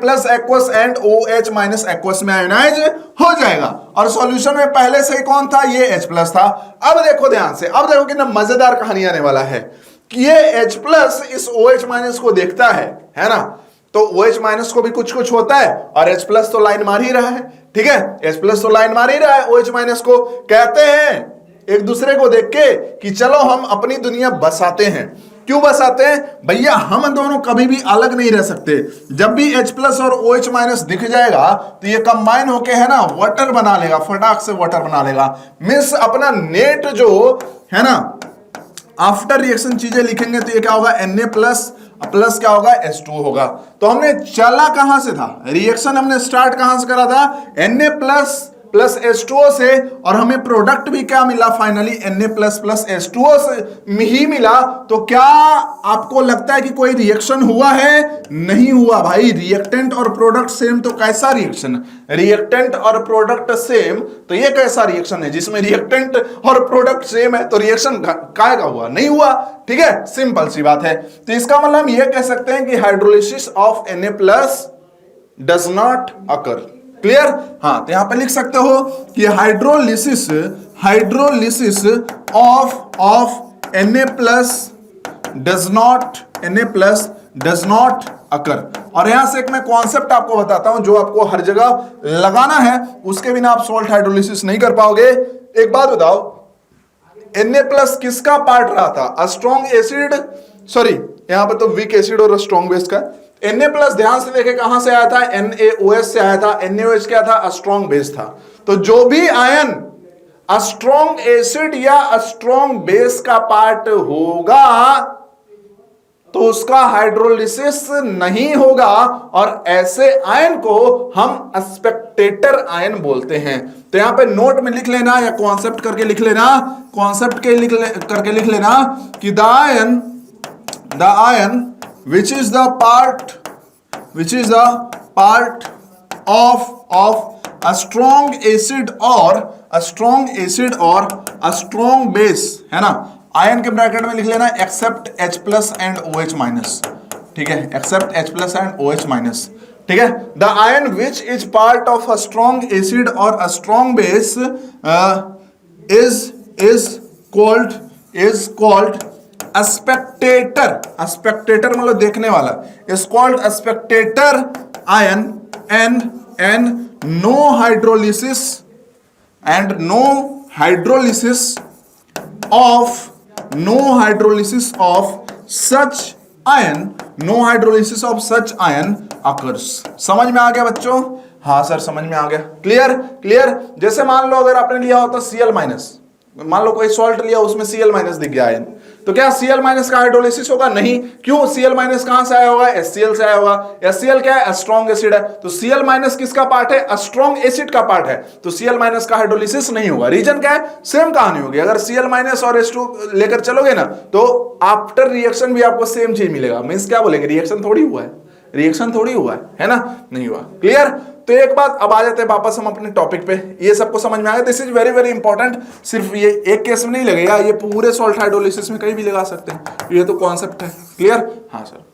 plus aqueous and OH minus aqueous में आयोनाइज हो जाएगा। और सॉल्यूशन में पहले से ही कौन था, ये H प्लस था। अब देखो ध्यान से, अब देखो कितना मजेदार कहानी आने वाला है कि ये H प्लस इस OH माइनस को देखता है ना, तो OH माइनस को भी कुछ कुछ होता है और H प्लस तो लाइन मार ही रहा है, ठीक है, H प्लस तो लाइन मार ही रहा है। OH माइनस को कहते हैं एक दूसरे को देख के कि चलो हम अपनी दुनिया बसाते हैं। क्यों बसाते हैं भैया? हम दोनों कभी भी अलग नहीं रह सकते। जब भी H प्लस और OH माइनस दिख जाएगा तो ये कंबाइन होके है ना वाटर बना लेगा, फटाक से वाटर बना लेगा। मींस अपना नेट जो है ना, आफ्टर रिएक्शन चीजें लिखेंगे तो ये क्या होगा, Na प्लस प्लस क्या होगा, H2 होगा। तो हमने चला कहां से था, रिएक्शन हमने स्टार्ट कहां से करा था, Na प्लस प्लस H2O से, और हमें प्रोडक्ट भी क्या मिला finally, Na plus plus H2O से ही मिला। तो क्या आपको लगता है कि कोई रिएक्शन हुआ है? नहीं हुआ भाई। रिएक्टेंट और प्रोडक्ट सेम तो कैसा रिएक्शन, रिएक्टेंट और प्रोडक्ट सेम, तो ये कैसा रिएक्शन है जिसमें रिएक्टेंट और प्रोडक्ट सेम है? तो रिएक्शन काय का हुआ, नहीं हुआ, ठीक है, सिंपल सी बात है। तो इसका मतलब हम ये कह सकते हैं कि hydrolysis of Na plus does not occur. Clear? हाँ, तो यहां पे लिख सकते हो कि hydrolysis of Na plus does not occur. और यहां से एक मैं कॉन्सेप्ट आपको बताता हूं जो आपको हर जगह लगाना है, उसके बिना आप सॉल्ट हाइड्रोलिसिस नहीं कर पाओगे। एक बात बताओ, Na प्लस किसका पार्ट रहा था, स्ट्रॉन्ग एसिड, सॉरी यहां पे तो वीक एसिड और स्ट्रॉन्ग बेस का। Na प्लस ध्यान से देखे कहां से आया था, NaOH से आया था। NaOH क्या था, स्ट्रॉन्ग बेस था। तो जो भी आयन स्ट्रॉन्ग एसिड या स्ट्रॉन्ग बेस का पार्ट होगा तो उसका हाइड्रोलिसिस नहीं होगा, और ऐसे आयन को हम स्पेक्टेटर आयन बोलते हैं। तो यहां पे नोट में लिख लेना या कॉन्सेप्ट करके लिख लेना, करके लिख लेना कि the ion which is the part of a strong acid or a strong base, है ना। आयन के ब्रैकेट में लिख लेना except H plus and OH minus, ठीक है, except H plus and OH minus, ठीक है। The ion which is part of a strong acid और a strong base is called spectator मतलब देखने वाला, is called spectator ion and no hydrolysis of such ion occurs. समझ में आ गया बच्चों? हाँ सर समझ में आ गया। क्लियर। जैसे मान लो अगर आपने लिया होता Cl माइनस, मान लो कोई सॉल्ट लिया उसमें Cl माइनस दिख गया आयन, तो क्या Cl माइनस का हाइड्रोलिसिस होगा? नहीं। क्यों? Cl माइनस कहां से आया होगा? HCl से आया होगा। HCl क्या है? स्ट्रॉन्ग एसिड है। तो Cl माइनस किसका पार्ट है? स्ट्रॉन्ग एसिड का पार्ट है। तो Cl माइनस का हाइड्रोलिसिस नहीं होगा। रीजन क्या है? सेम कहानी होगी। अगर Cl माइनस और H2 लेकर चलोगे ना तो आफ्टर रिएक्शन भी आपको सेम चीज मिलेगा। मींस क्या बोलेंगे? रिएक्शन थोड़ी हुआ है ना, नहीं हुआ। क्लियर? तो एक बात, अब आ जाते हैं वापस हम अपने टॉपिक पे। ये सबको समझ में आ गया? This is very very important. सिर्फ ये एक केस में नहीं लगेगा, ये पूरे सॉल्ट हाइड्रोलिसिस में कहीं भी लगा सकते हैं। ये तो कॉन्सेप्ट है। क्लियर? हाँ सर।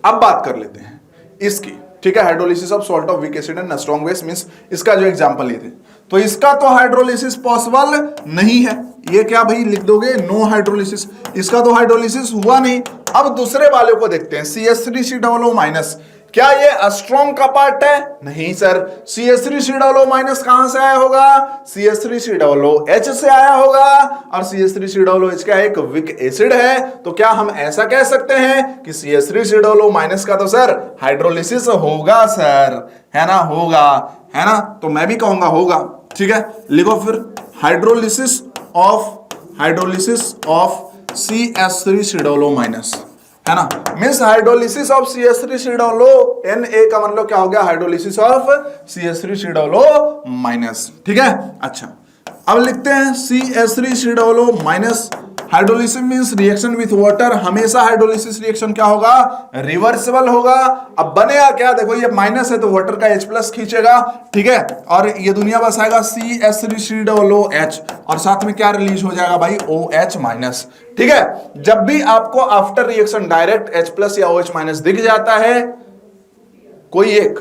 अब बात कर लेते हैं इसकी, ठीक है, hydrolysis of salt of weak acid and strong base. Means इसका जो एग्जांपल लिए थे, तो इसका तो हाइड्रोलिसिस पॉसिबल नहीं है। ये क्या भाई लिख दोगे? No hydrolysis. इसका तो हाइड्रोलिसिस हुआ नहीं। अब दूसरे वाले को देखते हैं, CH3COO माइनस। क्या ये स्ट्रॉन्ग का पार्ट है? नहीं सर। CH3COO माइनस कहां से आया होगा? CH3COOH से आया होगा, और CH3COOH क्या एक वीक एसिड है। तो क्या हम ऐसा कह सकते हैं कि CH3COO माइनस का तो सर हाइड्रोलिसिस होगा सर, है ना? होगा, है ना? तो मैं भी कहूंगा होगा। ठीक है, लिखो फिर हाइड्रोलिसिस ऑफ CH3COO माइनस। है ना, means hydrolysis of CH3COO Na का मतलब क्या हो गया, हाइड्रोलिसिस ऑफ CH3COO माइनस। ठीक है, अच्छा अब लिखते हैं CH3COO minus. Hydrolysis means reaction with water, हमेशा हाइड्रोलिसिस रिएक्शन क्या होगा, रिवर्सिबल होगा। अब बनेगा क्या, देखो ये माइनस है तो वाटर का H+ खींचेगा, ठीक है, और ये दुनिया बस आएगा CH3COOH और साथ में क्या रिलीज हो जाएगा भाई, OH माइनस। ठीक है, जब भी आपको आफ्टर रिएक्शन डायरेक्ट H+ या OH माइनस दिख जाता है कोई एक,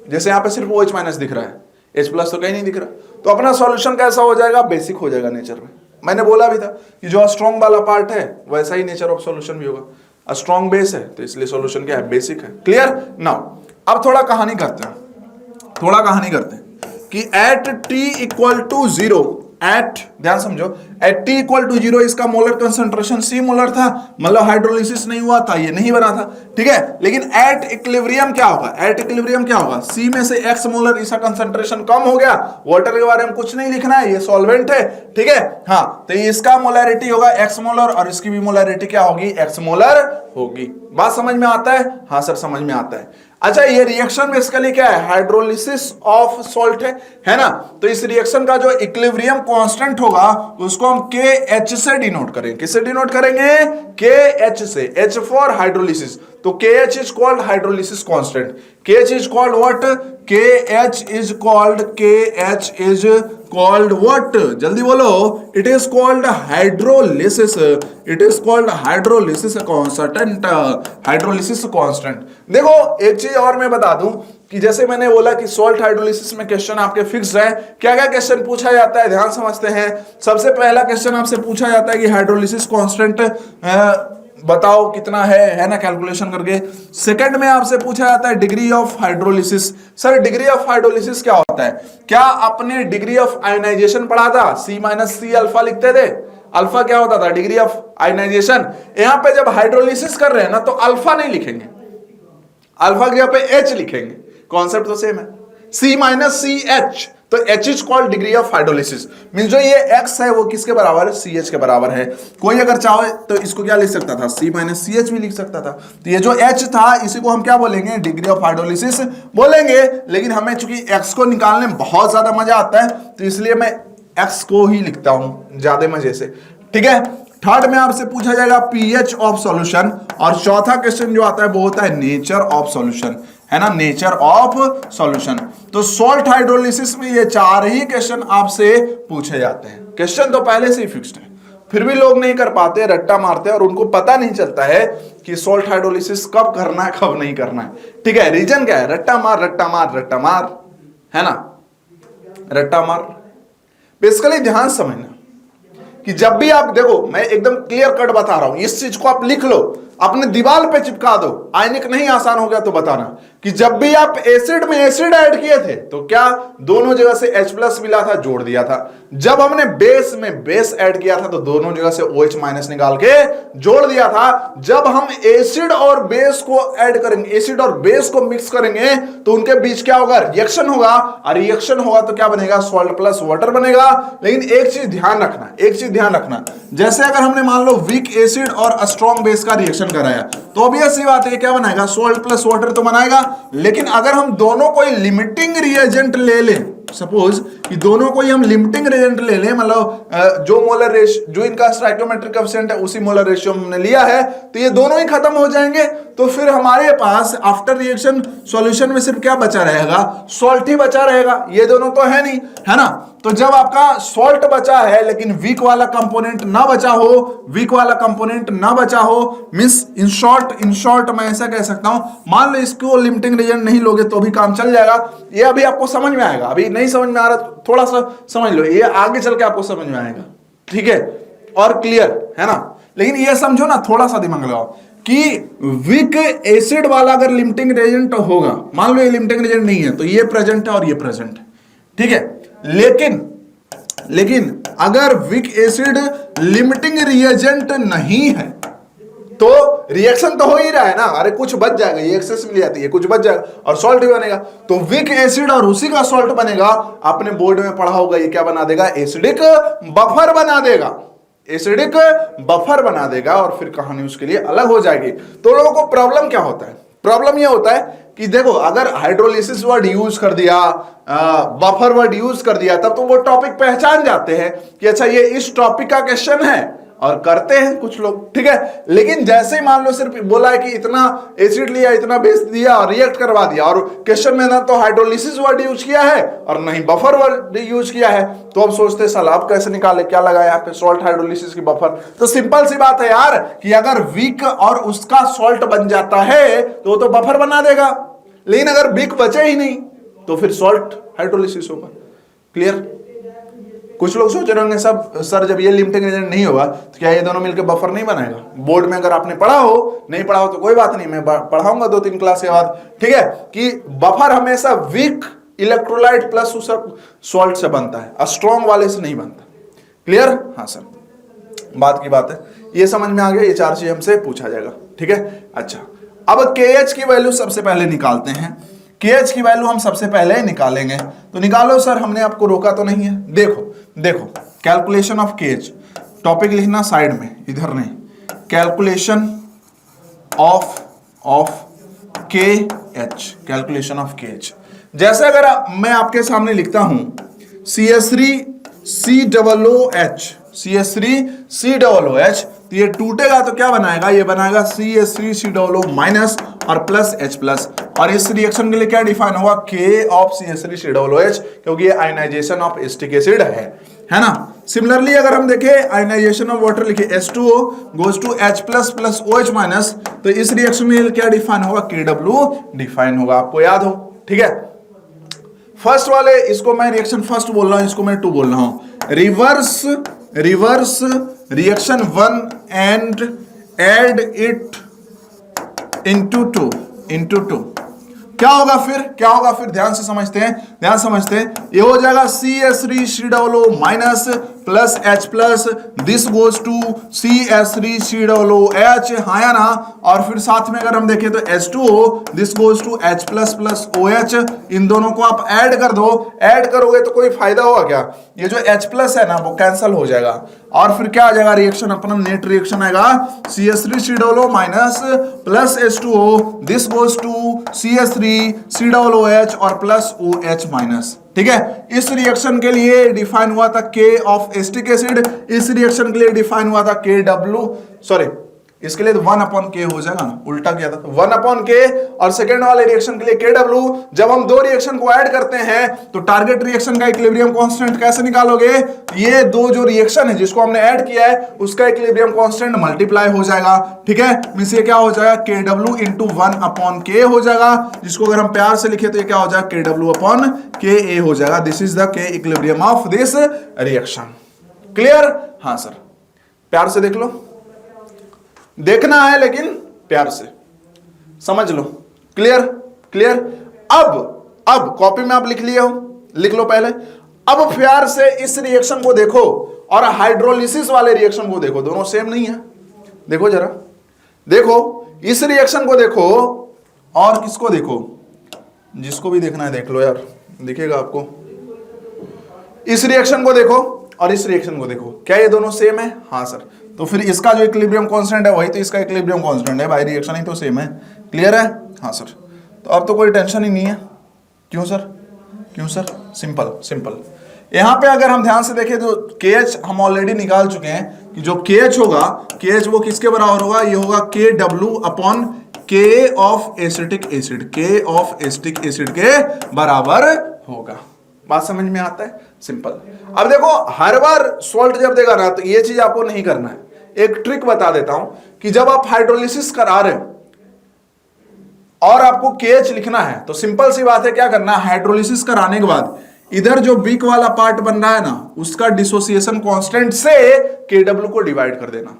जैसे यहां पे सिर्फ OH माइनस दिख रहा है, H+ तो कहीं नहीं दिख रहा, तो अपना सॉल्यूशन कैसा हो जाएगा, बेसिक हो जाएगा नेचर में। मैंने बोला भी था कि जो स्ट्रॉन्ग वाला पार्ट है वैसा ही नेचर ऑफ सॉल्यूशन भी होगा। स्ट्रॉन्ग बेस है तो इसलिए सॉल्यूशन क्या है, बेसिक है। क्लियर नाउ, अब थोड़ा कहानी करते हैं कि at T equal to 0, at, ध्यान समझो, एट T इक्वल टू 0 इसका मोलर कंसंट्रेशन C मोलर था, मतलब हाइड्रोलिसिस नहीं हुआ था, ये नहीं बना था। ठीक है, लेकिन एट इक्विलिब्रियम क्या होगा, एट इक्विलिब्रियम क्या होगा, C में से X मोलर इसका कंसंट्रेशन कम हो गया। वाटर के बारे में कुछ नहीं लिखना है, ये सॉल्वेंट है। ठीक है, हाँ, तो इसका मोलैरिटी होगा X मोलर और इसकी भी मोलैरिटी क्या होगी, X मोलर होगी। बात समझ में आता है, हाँ सर समझ में आता है। अच्छा, ये रिएक्शन बेसिकली क्या है, हाइड्रोलिसिस ऑफ सॉल्ट है ना, तो इस रिएक्शन का जो इक्विलिब्रियम कांस्टेंट होगा उसको हम KH से डिनोट करेंगे। किससे डिनोट करेंगे, KH से, H फॉर हाइड्रोलिसिस, तो KH is called hydrolysis constant. KH is called what, KH is called what, जल्दी बोलो, it is called hydrolysis, it is called hydrolysis constant, hydrolysis constant. देखो एक चीज और मैं बता दूं कि जैसे मैंने बोला कि सॉल्ट हाइड्रोलिसिस में क्वेश्चन आपके फिक्स है, क्या क्या क्वेश्चन पूछा जाता है, ध्यान समझते हैं। सबसे पहला क्वेश्चन आपसे पूछा जाता है कि हाइड्रोलिसिस कांस्टेंट बताओ कितना है ना, कैलकुलेशन करके। सेकंड में आपसे पूछा जाता है degree of hydrolysis. Sir degree of hydrolysis क्या होता है, क्या आपने डिग्री ऑफ आयनाइजेशन पढ़ा था, C-C अल्फा लिखते थे, अल्फा क्या होता था, डिग्री ऑफ आयनाइजेशन। यहां पे जब हाइड्रोलिसिस कर रहे हैं ना तो अल्फा नहीं लिखेंगे, अल्फा की जगह पे H लिखेंगे, कॉन्सेप्ट तो सेम है, C-CH, तो H is called degree of hydrolysis. Means जो ये X है वो किसके बराबर है, CH के बराबर है। कोई अगर चाहे तो इसको क्या लिख सकता था, C-CH भी लिख सकता था। तो ये जो H था इसी को हम क्या बोलेंगे, डिग्री ऑफ हाइड्रोलिसिस बोलेंगे। लेकिन हमें चूंकि X को निकालने में बहुत ज्यादा मजा आता है तो इसलिए मैं X को ही लिखता हूं ज्यादा मजे से। ठीक है, थर्ड में आपसे पूछा जाएगा pH ऑफ सॉल्यूशन, और चौथा क्वेश्चन जो आता है वो होता है नेचर ऑफ सॉल्यूशन, है ना, नेचर ऑफ सॉल्यूशन। तो सॉल्ट हाइड्रोलिसिस में ये चार ही क्वेश्चन आपसे पूछे जाते हैं। क्वेश्चन तो पहले से ही फिक्स्ड है, फिर भी लोग नहीं कर पाते, रट्टा मारते हैं और उनको पता नहीं चलता है कि सॉल्ट हाइड्रोलिसिस कब करना है कब नहीं करना है। ठीक है, रीजन क्या है, रट्टा मार रट्टा मार रट्टा मार, है ना, रट्टा मार। बेसिकली ध्यान समझना कि जब भी आप देखो, मैं एकदम क्लियर कट बता रहा हूं, इस चीज को आप लिख लो, अपने दीवार पे चिपका दो, आयनिक नहीं आसान हो गया तो बताना कि जब भी आप एसिड में एसिड ऐड किए थे तो क्या दोनों जगह से H+ मिला था, जोड़ दिया था। जब हमने बेस में बेस ऐड किया था तो दोनों जगह से OH- निकाल के जोड़ दिया था। जब हम एसिड और बेस को ऐड करेंगे, एसिड और बेस को मिक्स करेंगे तो उनके बीच क्या होगा, रिएक्शन होगा, और रिएक्शन होगा तो क्या बनेगा, सॉल्ट प्लस वाटर बनेगा। लेकिन एक चीज ध्यान रखना, जैसे अगर हमने मान लो वीक एसिड और स्ट्रॉन्ग बेस का रिएक्शन कराया तो ऑब्वियस सी बात है क्या बनाएगा, सॉल्ट प्लस वाटर तो बनाएगा। लेकिन अगर हम दोनों कोई लिमिटिंग रिएजेंट ले लें, सपोज कि दोनों को हम लिमिटिंग रिएजेंट ले लें, मतलब जो मोलर रेशियो, जो इनका स्टोइकियोमेट्रिक कोएफिशिएंट है उसी मोलर रेशियो हमने लिया है, तो ये दोनों ही खत्म हो जाएंगे। तो फिर हमारे पास आफ्टर रिएक्शन सॉल्यूशन में सिर्फ क्या बचा रहेगा, सॉल्ट ही बचा रहेगा, ये दोनों तो है नहीं, है ना। तो जब आपका सॉल्ट बचा है लेकिन वीक वाला कंपोनेंट ना बचा हो, मींस इन शॉर्ट मैं ऐसा कह सकता हूं, मान लो इसको लिमिटिंग रिएजेंट नहीं लोगे तो भी काम चल जाएगा। ये अभी आपको समझ में आएगा, अभी नहीं समझ में आ रहा थोड़ा सा समझ लो, ये आगे चल के आपको समझ में आएगा। ठीक है, और क्लियर है ना। लेकिन ये समझो ना, थोड़ा सा दिमाग लगाओ कि वीक एसिड वाला अगर लिमिटिंग रिएजेंट होगा, मान लो ये लिमिटिंग रिएजेंट नहीं है तो ये प्रेजेंट है और ये प्रेजेंट है, ठीक है। लेकिन अगर वीक एसिड लिमिटिंग रिएजेंट नहीं है तो रिएक्शन तो हो ही रहा है ना, अरे कुछ बच जाएगा, ये एक्सेस मिल जाती है, कुछ बच जाएगा और सॉल्ट भी बनेगा। तो वीक एसिड और उसी का सॉल्ट बनेगा। आपने बोर्ड में पढ़ा होगा, ये क्या बना देगा, एसिडिक बफर बना देगा। एसिडिक बफर बना देगा और फिर कहानी उसके लिए अलग हो जाएगी। तो लोगों को प्रॉब्लम क्या होता है? प्रॉब्लम ये होता है कि देखो, अगर हाइड्रोलिसिस वर्ड यूज कर दिया, बफर वर्ड यूज कर दिया, तब तो वो टॉपिक पहचान जाते हैं कि अच्छा ये इस टॉपिक का क्वेश्चन है, और करते हैं कुछ लोग, ठीक है। लेकिन जैसे ही मान लो सिर्फ बोला है कि इतना एसिड लिया, इतना बेस दिया और रिएक्ट करवा दिया, और क्वेश्चन में ना तो हाइड्रोलिसिस वर्ड यूज किया है और नहीं बफर वर्ड यूज किया है, तो अब सोचते साला अब कैसे निकाले, क्या लगा यहाँ पे, सॉल्ट हाइड्रोलिसिस की बफर। तो सिंपल सी बात है यार कि अगर वीक और उसका सॉल्ट बन जाता है तो तो बफर बना देगा, लेकिन अगर वीक बचे ही नहीं तो फिर सॉल्ट हाइड्रोलिसिस होगा। क्लियर? कुछ लोग सोच रहे होंगे सब सर जब ये लिमिटिंग एजेंट नहीं होगा तो क्या ये दोनों मिलकर बफर नहीं बनाएगा? बोर्ड में अगर आपने पढ़ा हो, नहीं पढ़ा हो तो कोई बात नहीं, मैं पढ़ाऊंगा 2-3 क्लास के बाद, ठीक है, कि बफर हमेशा वीक इलेक्ट्रोलाइट प्लस उस सॉल्ट से बनता है, स्ट्रॉन्ग वाले से नहीं बनता। क्लियर? हाँ सर, बात की बात है, ये समझ में आ गया। ये 4 चीज हमसे पूछा जाएगा, ठीक है। अच्छा, अब KH की वैल्यू सबसे पहले निकालते हैं। KH की वैल्यू हम सबसे पहले निकालेंगे, तो निकालो सर, हमने आपको रोका तो नहीं है। देखो देखो, कैलकुलेशन ऑफ KH, टॉपिक लिखना साइड में, इधर नहीं, calculation of KH, calculation of KH। जैसे अगर मैं आपके सामने लिखता हूं CH3COOH, CH3COOH, तो ये टूटेगा तो क्या बनाएगा? ये बनाएगा CH3COO माइनस और प्लस H प्लस, और इस रिएक्शन के लिए क्या डिफाइन होगा? K ऑफ CH3COOH, क्योंकि ये आयनाइजेशन ऑफ एसिटिक एसिड है ना। सिमिलरली अगर हम देखें आयनाइजेशन ऑफ वाटर लिखे H2O goes to H plus plus OH minus, तो इस रिएक्शन में क्या डिफाइन होगा? KW डिफाइन होगा, आपको याद हो, ठीक है। फर्स्ट वाले, इसको मैं रिएक्शन फर्स्ट बोल रहा हूं, इसको मैं 2 बोल रहा हूं। Reverse reaction 1 and add it into 2 क्या होगा फिर? ध्यान से समझते हैं, ये हो जाएगा CH3COO minus plus H plus, this goes to CH3COOH, हाँ या ना। और फिर साथ में अगर हम देखें तो H2O, this goes to H plus plus OH, इन दोनों को आप ऐड कर दो। ऐड करोगे तो कोई फायदा होगा क्या? ये जो H प्लस है ना वो कैंसिल हो जाएगा, और फिर क्या आ जाएगा रिएक्शन? अपना नेट रिएक्शन आएगा CH3COO minus plus H2O, this goes to CH3COOH और प्लस OH माइनस, ठीक है। इस रिएक्शन के लिए डिफाइन हुआ था K ऑफ एसिटिक एसिड, इस रिएक्शन के लिए डिफाइन हुआ था KW, सॉरी इसके लिए 1/K हो जाएगा ना, उल्टा किया था, 1/K, और सेकेंड वाले रिएक्शन के लिए KW। जब हम 2 रिएक्शन को ऐड करते हैं तो टारगेट रिएक्शन का इक्विलिब्रियम कांस्टेंट कैसे निकालोगे? ये 2 जो रिएक्शन है जिसको हमने ऐड किया है उसका इक्विलिब्रियम कांस्टेंट मल्टीप्लाई हो जाएगा, ठीक है। मींस ये क्या हो जाएगा? KW इंटू 1/K हो जाएगा, जिसको अगर हम प्यार से लिखे तो ये क्या हो जाएगा? KW/KA हो जाएगा। This is the K equilibrium of this reaction. Clear? हाँ सर, प्यार से देख लो, देखना है लेकिन प्यार से समझ लो। क्लियर? अब कॉपी में आप लिख लिए हो, लिख लो पहले। अब प्यार से इस रिएक्शन को देखो और हाइड्रोलिसिस वाले रिएक्शन को देखो, दोनों सेम नहीं है। देखो जरा, देखो इस रिएक्शन को देखो और किसको देखो, जिसको भी देखना है देख लो यार, दिखेगा आपको। इस रिएक्शन को देखो और इस रिएक्शन को देखो, क्या ये दोनों सेम है? हाँ सर, तो फिर इसका जो इक्विलिब्रियम कांस्टेंट है वही तो इसका इक्विलिब्रियम कांस्टेंट है भाई, रिएक्शन ही तो सेम है। क्लियर है? हाँ सर, तो अब तो कोई टेंशन ही नहीं है। क्यों सर? सिंपल। यहां पे अगर हम ध्यान से देखें तो KH हम ऑलरेडी निकाल चुके हैं कि जो KH होगा, KH वो किसके बराबर होगा? ये होगा KW/K ऑफ एसिटिक एसिड के बराबर होगा। बात समझ में आता है? सिंपल। अब देखो, हर बार सॉल्ट जब देगा ना तो ये चीज आपको नहीं करना है। एक ट्रिक बता देता हूं कि जब आप हाइड्रोलिसिस करा रहे हो और आपको KH लिखना है तो सिंपल सी बात है, क्या करना है? हाइड्रोलिसिस कराने के बाद इधर जो वीक वाला पार्ट बन रहा है ना उसका डिसोसिएशन कांस्टेंट से KW को डिवाइड कर देना।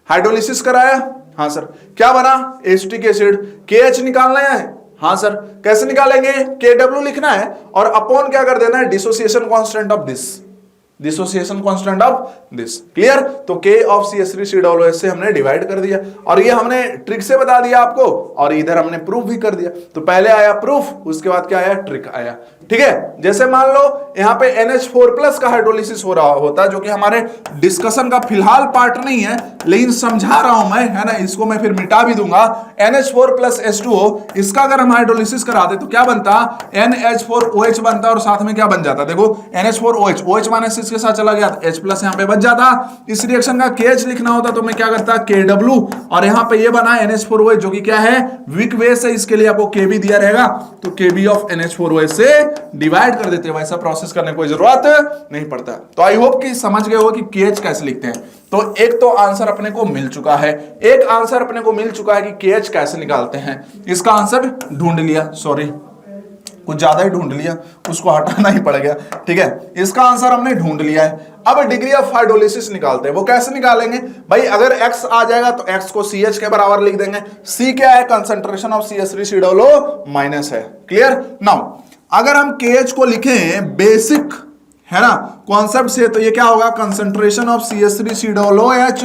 हाइड्रोलिसिस कराया, हाँ सर, क्या बना? Acetic acid. KH निकालना है, हाँ सर, कैसे निकालेंगे? KW लिखना है और अपॉन क्या कर देना है? Dissociation constant of this dissociation constant of this. Clear? तो K ऑफ CH3COOH से हमने डिवाइड कर दिया और ये हमने ट्रिक से बता दिया आपको और इधर हमने प्रूफ भी कर दिया। तो पहले आया प्रूफ, उसके बाद क्या आया? ट्रिक आया। ठीक है, जैसे मान लो यहाँ पे NH4+ का हाइड्रोलिसिस हो रहा होता, जो कि हमारे डिस्कशन का फिलहाल पार्ट नहीं है लेकिन समझा रहा हूं मैं, है ना, इसको मैं फिर मिटा भी दूंगा। NH4+H2O, इसका अगर हम हाइड्रोलिसिस कराते तो क्या बनता? NH4OH बनता और साथ में क्या बन जाता? देखो NH4OH, OH माइनस इसके साथ चला गया तो H+ यहाँ पे बच जाता। इस रिएक्शन का KH लिखना होता तो मैं क्या करता? KW, और यहाँ पे ये बना NH4OH जो कि क्या है? वीक बेस है, इसके लिए आपको KB दिया रहेगा तो KB ऑफ NH4OH से डिवाइड कर देते हैं। वैसा प्रोसेस करने की कोई जरूरत नहीं पड़ता। तो आई होप कि समझ गए हो कि KH कैसे लिखते हैं। तो एक तो आंसर अपने को मिल चुका है, एक आंसर अपने को मिल चुका है कि KH कैसे निकालते हैं। इसका आंसर ढूंढ लिया, सॉरी कुछ ज्यादा ही ढूंढ लिया, उसको हटाना ही पड़ गया। ठीक है, इसका आंसर हमने ढूंढ लिया है। अब डिग्री ऑफ हाइड्रोलिसिस निकालते हैं। वो कैसे निकालेंगे भाई? अगर X आ जाएगा तो X को CH के बराबर लिख देंगे। C क्या है? कंसंट्रेशन ऑफ CH3COO माइनस है। क्लियर? नाउ अगर हम KH को लिखें बेसिक, है ना, कॉन्सेप्ट से, तो ये क्या होगा? Concentration of CH3COOH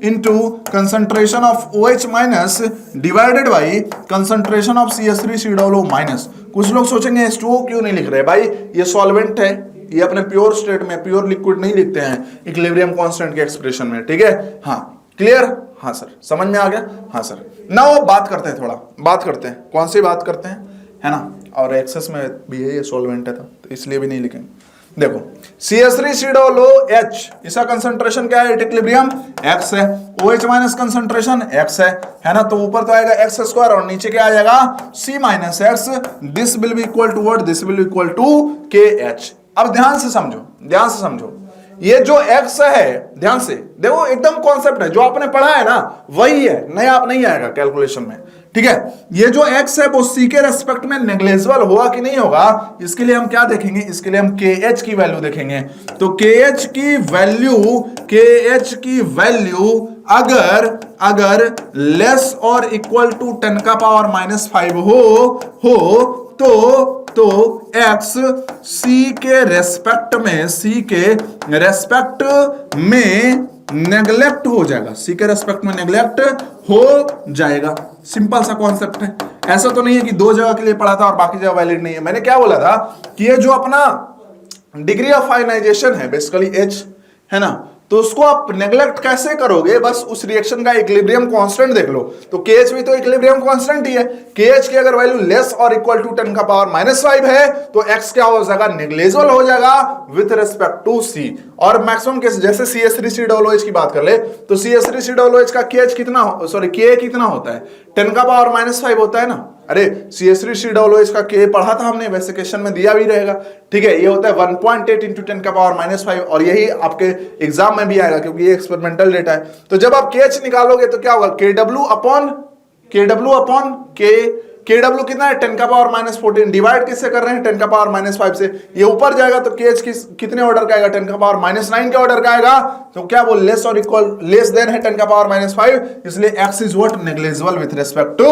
into concentration of OH minus divided by concentration of CH3COO minus. कुछ लोग सोचेंगे H2O क्यों नहीं लिख रहे? भाई ये सॉल्वेंट है, ये अपने प्योर स्टेट में प्योर लिक्विड नहीं लिखते हैं इक्विलिब्रियम कांस्टेंट के एक्सप्रेशन में। ठीक है, हाँ क्लियर? हाँ सर, समझ में आ गया? हाँ सर। नाउ बात करते हैं, थोड़ा बात करते हैं। कौन सी बात करते हैं, है ना, और एक्सेस में भी है, ये सॉल्वेंट है तो इसलिए भी नहीं लिखेंगे। देखो CH3COOH, इसका कंसंट्रेशन क्या है? इक्विलिब्रियम X है, OH माइनस कंसंट्रेशन X है ना, तो ऊपर तो आएगा x² और नीचे क्या आ जाएगा? C minus X। This will be equal to what? This will be equal to KH। अब ध्यान से समझो, ध्यान से समझो, ये जो X है, ध्यान से देखो, एकदम कॉन्सेप्ट है, जो आपने पढ़ा है ना वही है, नया आप नहीं आएगा कैलकुलेशन में। ठीक है, ये जो X है वो C के रेस्पेक्ट में नेग्लेजिबल होगा कि नहीं होगा, इसके लिए हम क्या देखेंगे? इसके लिए हम KH की वैल्यू देखेंगे। तो KH की वैल्यू अगर लेस और इक्वल टू 10⁻⁻5 हो तो X C के रेस्पेक्ट में नेग्लेक्ट हो जाएगा, C के रेस्पेक्ट में नेग्लेक्ट हो जाएगा। सिंपल सा कॉन्सेप्ट है। ऐसा तो नहीं है कि दो जगह के लिए पढ़ा था और बाकी जगह वैलिड नहीं है। मैंने क्या बोला था कि ये जो अपना डिग्री ऑफ आयनाइजेशन है बेसिकली H, है ना, तो उसको आप नेग्लेक्ट कैसे करोगे? बस उस रिएक्शन का इक्विलिब्रियम कांस्टेंट देख लो, तो KH भी तो इक्विलिब्रियम कांस्टेंट ही है। KH की अगर वैल्यू लेस और इक्वल टू 10⁻⁻5 है तो X क्या हो जाएगा? नेग्लेजिबल हो जाएगा विथ रिस्पेक्ट टू C। और मैक्सिमम केस जैसे CH3COOH की बात कर ले तो CH3COOH का KH कितना, सॉरी Ka कितना होता है? 10⁻⁻5 होता है ना। अरे CH3COOH का K पढ़ा था हमने, वैसे क्वेश्चन में दिया भी रहेगा। ठीक है, ये होता है 1.8 इंटू 10⁻⁻5 और यही आपके एग्जाम में भी आएगा क्योंकि ये एक्सपेरिमेंटल डेटा है। तो जब आप KH निकालोगे तो क्या होगा? KW अपॉन KW कितना है? 10⁻14। डिवाइड किससे कर रहे हैं? 10⁻5 से। ये ऊपर जाएगा तो KH कितने ऑर्डर का आएगा? 10⁻9 के ऑर्डर का आएगा। तो क्या वो लेस और इक्वल, लेस देन है 10⁻5, इसलिए X is what? Negligible with respect to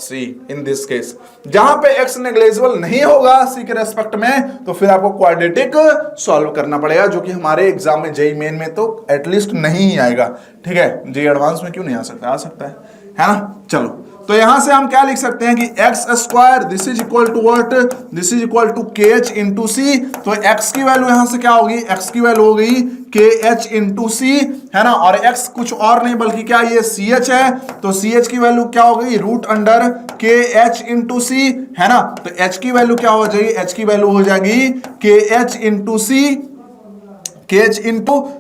C in this case. जहां पे X नेग्लेजिबल नहीं होगा C के रेस्पेक्ट में तो फिर आपको क्वाड्रेटिक सॉल्व करना पड़ेगा, जो कि हमारे एग्जाम में JEE मेन में तो एटलीस्ट नहीं ही आएगा। ठीक है, JEE एडवांस में क्यों नहीं आ सकता? आ सकता है ना। चलो, तो यहां से हम क्या लिख सकते हैं कि x², this is equal to what? This is equal to KH into C। तो x की वैल्यू यहां से क्या होगी? x की वैल्यू हो गई KH इंटू C, है ना, और x कुछ और नहीं बल्कि क्या, ये CH है, तो CH की वैल्यू क्या हो गई? √KH इंटू C, है ना। तो h की वैल्यू क्या हो जाएगी? h की वैल्यू हो जाएगी KH इंटू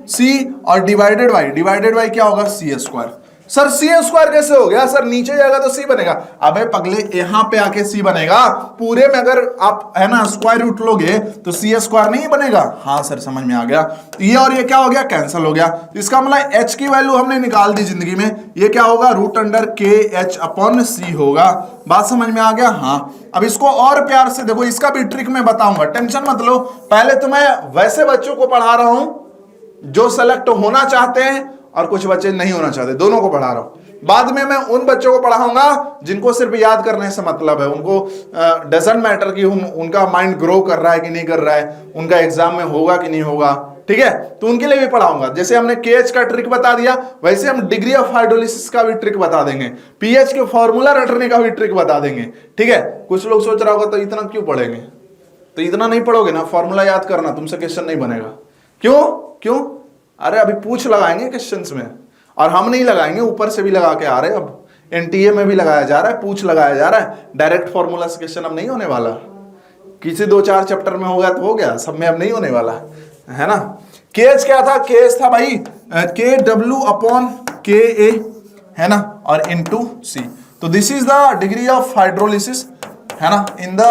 C और डिवाइडेड बाई क्या होगा? CH²। सर CH² कैसे हो गया? सर नीचे जाएगा तो C बनेगा। अबे पगले, यहां पे आके C बनेगा। पूरे में अगर आप, है ना, स्क्वायर रूट लोगे तो CH² नहीं बनेगा। हाँ सर, समझ में आ गया। ये और ये क्या हो गया? कैंसिल हो गया। इसका मतलब H की वैल्यू हमने निकाल दी जिंदगी में। ये क्या होगा? √KH अपॉन C होगा। बात समझ में आ गया? हाँ। अब इसको और प्यार से देखो, इसका भी ट्रिक मैं बताऊंगा, टेंशन मत लो। पहले तो मैं वैसे बच्चों को पढ़ा रहा हूं जो सेलेक्ट होना चाहते हैं और कुछ बच्चे नहीं होना चाहते, दोनों को पढ़ा रहा हूं। बाद में मैं उन बच्चों को पढ़ाऊंगा जिनको सिर्फ याद करने से मतलब है, उनको डजंट मैटर कि उनका माइंड ग्रो कर रहा है कि नहीं कर रहा है, उनका एग्जाम में होगा कि नहीं होगा, ठीक है, तो उनके लिए भी पढ़ाऊंगा। जैसे हमने केएच का ट्रिक बता दिया, वैसे हम डिग्री ऑफ हाइड्रोलिसिस का भी ट्रिक बता देंगे, पीएच के फॉर्मूला रटने का भी ट्रिक बता देंगे, ठीक है। कुछ लोग सोच रहा होगा तो इतना क्यों पढ़ेंगे, तो इतना नहीं पढ़ोगे ना, फॉर्मूला याद करना, तुमसे क्वेश्चन नहीं बनेगा। क्यों क्यों? अरे अभी पूछ लगाएंगे क्वेश्चंस में, और हम नहीं लगाएंगे, ऊपर से भी लगा के आ रहे हैं। अब एनटीए में भी लगाया जा रहा है, पूछ लगाया जा रहा है, डायरेक्ट फॉर्मूला से क्वेश्चन अब नहीं होने वाला। किसी 2-4 चैप्टर में हो गया तो हो गया, सब में अब नहीं होने वाला है ना। केएच क्या था? केएच था भाई के डब्ल्यू अपॉन के ए, है ना, और इनटू सी। तो this is the degree of hydrolysis, है ना, in the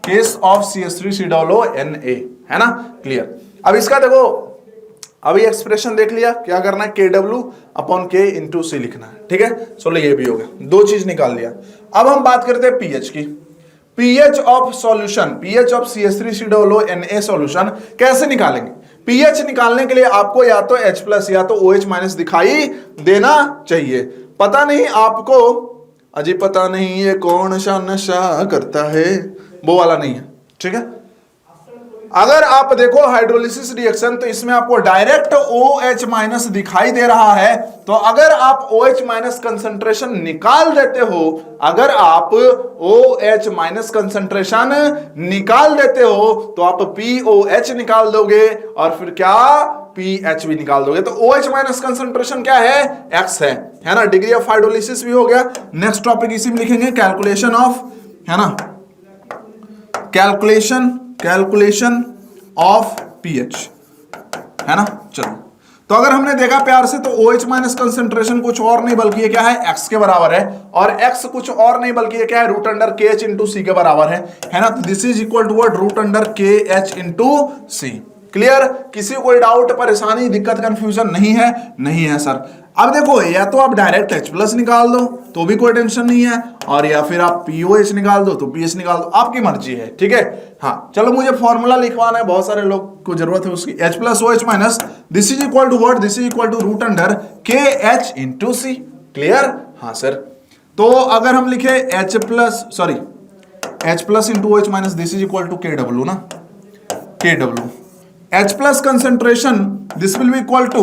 case of CH3COONA, है ना, क्लियर। अब इसका देखो, अभी एक्सप्रेशन देख लिया, क्या करना है, KW अपॉन के इंटू सी लिखना है, ठीक है। चलो ये भी हो गया, 2 चीज निकाल लिया। अब हम बात करते हैं पीएच की। PH of solution, pH of CH3COONA solution कैसे निकालेंगे? पीएच निकालने के लिए आपको या तो H+ या तो OH- दिखाई देना चाहिए। पता नहीं आपको, अजी पता नहीं ये कौन सा नशा करता है, वो वाला नहीं है, ठीक है। अगर आप देखो हाइड्रोलिसिस रिएक्शन, तो इसमें आपको डायरेक्ट OH- दिखाई दे रहा है। तो अगर आप OH- कंसंट्रेशन निकाल देते हो, अगर आप OH- कंसंट्रेशन निकाल देते हो, तो आप POH निकाल दोगे, और फिर क्या, PH भी निकाल दोगे। तो OH- कंसंट्रेशन क्या है? X है ना। डिग्री ऑफ हाइड्रोलिसिस भी हो गया। नेक्स्ट टॉपिक इसी में लिखेंगे, कैलकुलेशन ऑफ, है ना, कैलकुलेशन ऑफ पीएच, है ना। चलो, तो अगर हमने देखा प्यार से, तो OH- कंसंट्रेशन कुछ और नहीं बल्कि ये क्या है, X के बराबर है, और X कुछ और नहीं बल्कि ये क्या है, root under KH into C के बराबर है ना। तो this is equal to what, root under KH into C. Clear? किसी को कोई डाउट, परेशानी, दिक्कत, कंफ्यूजन नहीं है? नहीं है सर। अब देखो, या तो आप डायरेक्ट H+ निकाल दो तो भी कोई टेंशन नहीं है, और या फिर आप POH निकाल दो तो PS निकाल दो, आपकी मर्जी है, ठीक है। हाँ चलो, मुझे फॉर्मूला लिखवाना है, बहुत सारे लोग को जरूरत है उसकी। H+ OH-, this is equal to what, this is equal to root under KH into C. Clear? हाँ सर। तो अगर हम लिखे H+ into OH-, this is equal to KW ना, KW। H+ concentration, this will be equal to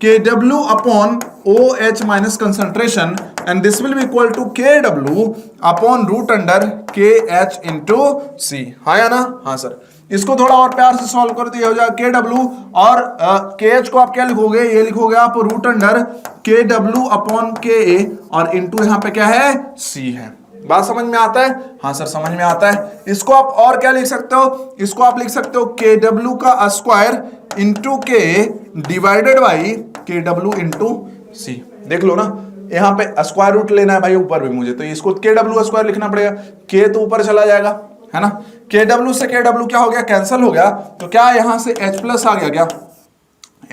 KW upon OH- concentration, and this will be equal to KW upon root under KH into C। हाँ या ना? हाँ sir. इसको थोड़ा और प्यार से सॉल्व कर दिया हो जाएगा, KW और KH को आप क्या लिखोगे, ये लिखोगे आप root under KW upon KA, और इंटू यहाँ पे क्या है, C है। बात समझ में आता है? हाँ सर समझ में आता है। इसको आप और क्या लिख सकते हो, इसको आप लिख सकते हो KW का square into K divided by KW into C। देख लो ना, यहाँ पे स्क्वायर रूट लेना है भाई ऊपर भी मुझे, तो इसको KW स्क्वायर लिखना पड़ेगा, K तो ऊपर चला जाएगा, है ना। KW से KW क्या हो गया, कैंसिल हो गया। तो क्या यहां से H+ आ गया, क्या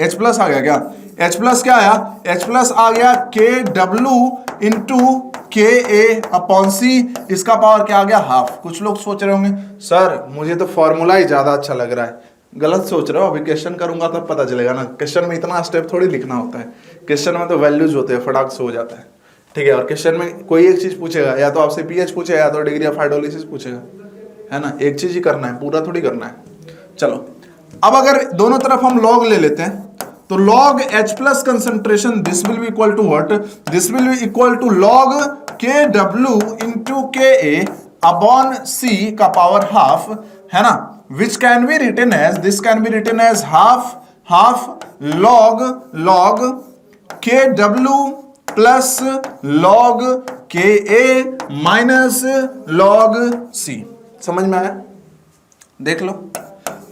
H+ आ गया, क्या H+ क्या आया, H+ आ गया KW into KA upon C, इसका पावर क्या आ गया, हाफ। कुछ लोग सोच रहे होंगे सर मुझे तो फॉर्मूला ही ज्यादा अच्छा लग रहा है। गलत सोच रहे हो, अभी क्वेश्चन करूंगा तब पता चलेगा ना। क्वेश्चन में इतना स्टेप थोड़ी लिखना होता है, क्वेश्चन में तो वैल्यूज होते हैं, फटाक से हो जाता है, ठीक है। और क्वेश्चन में कोई एक चीज पूछेगा, या तो आपसे पीएच पूछेगा या तो डिग्री ऑफ हाइड्रोलिसिस पूछेगा, है ना। एक चीज ही करना है, पूरा थोड़ी करना है। चलो, अब अगर दोनों तरफ हम लॉग ले लेते हैं, तो log H+ concentration, this will be equal to what, this will be equal to log KW into KA upon C का पावर हाफ, है ना, which can be written as, this can be written as half log KW plus log KA minus log C। समझ में आया? देख लो,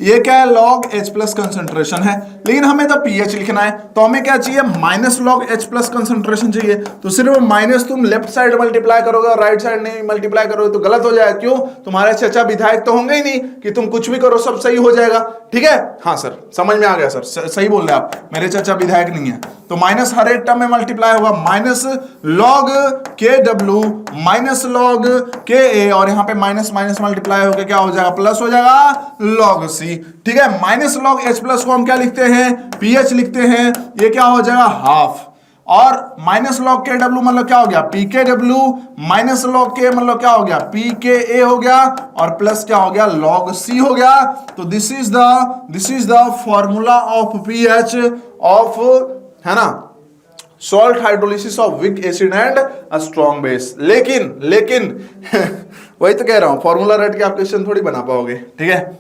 ये क्या है, log H+ कंसंट्रेशन है, लेकिन हमें तो pH लिखना है, तो हमें क्या चाहिए, माइनस log H+ कंसंट्रेशन चाहिए। तो सिर्फ माइनस तुम लेफ्ट साइड मल्टीप्लाई करोगे और राइट साइड नहीं मल्टीप्लाई करोगे तो गलत हो जाएगा। क्यों? तुम्हारे चचा विधायक तो होंगे ही नहीं कि तुम कुछ भी करो सब सही हो जाएगा, ठीक है। हाँ सर समझ में आ गया सर, सही बोल रहे आप, मेरे चचा विधायक नहीं है। तो माइनस हर एक टर्म में मल्टीप्लाई होगा, minus log KW minus log KA, और यहाँ पे माइनस माइनस मल्टीप्लाई होकर क्या हो जाएगा, प्लस हो जाएगा log C, ठीक है। माइनस log H+ को हम क्या लिखते हैं, PH लिखते हैं, ये क्या हो जाएगा, हाफ। और माइनस लॉग के डब्ल्यू मतलब क्या हो गया पी के डब्ल्यू, माइनस लॉग के मतलब क्या हो गया पी के ए हो गया, और प्लस क्या हो गया लॉग सी हो गया। तो this is the formula of pH of, है ना, salt hydrolysis of weak acid and a strong base. लेकिन वही तो कह रहा हूं, फॉर्मूला रट के आप क्वेश्चन थोड़ी बना पाओगे, ठीक है।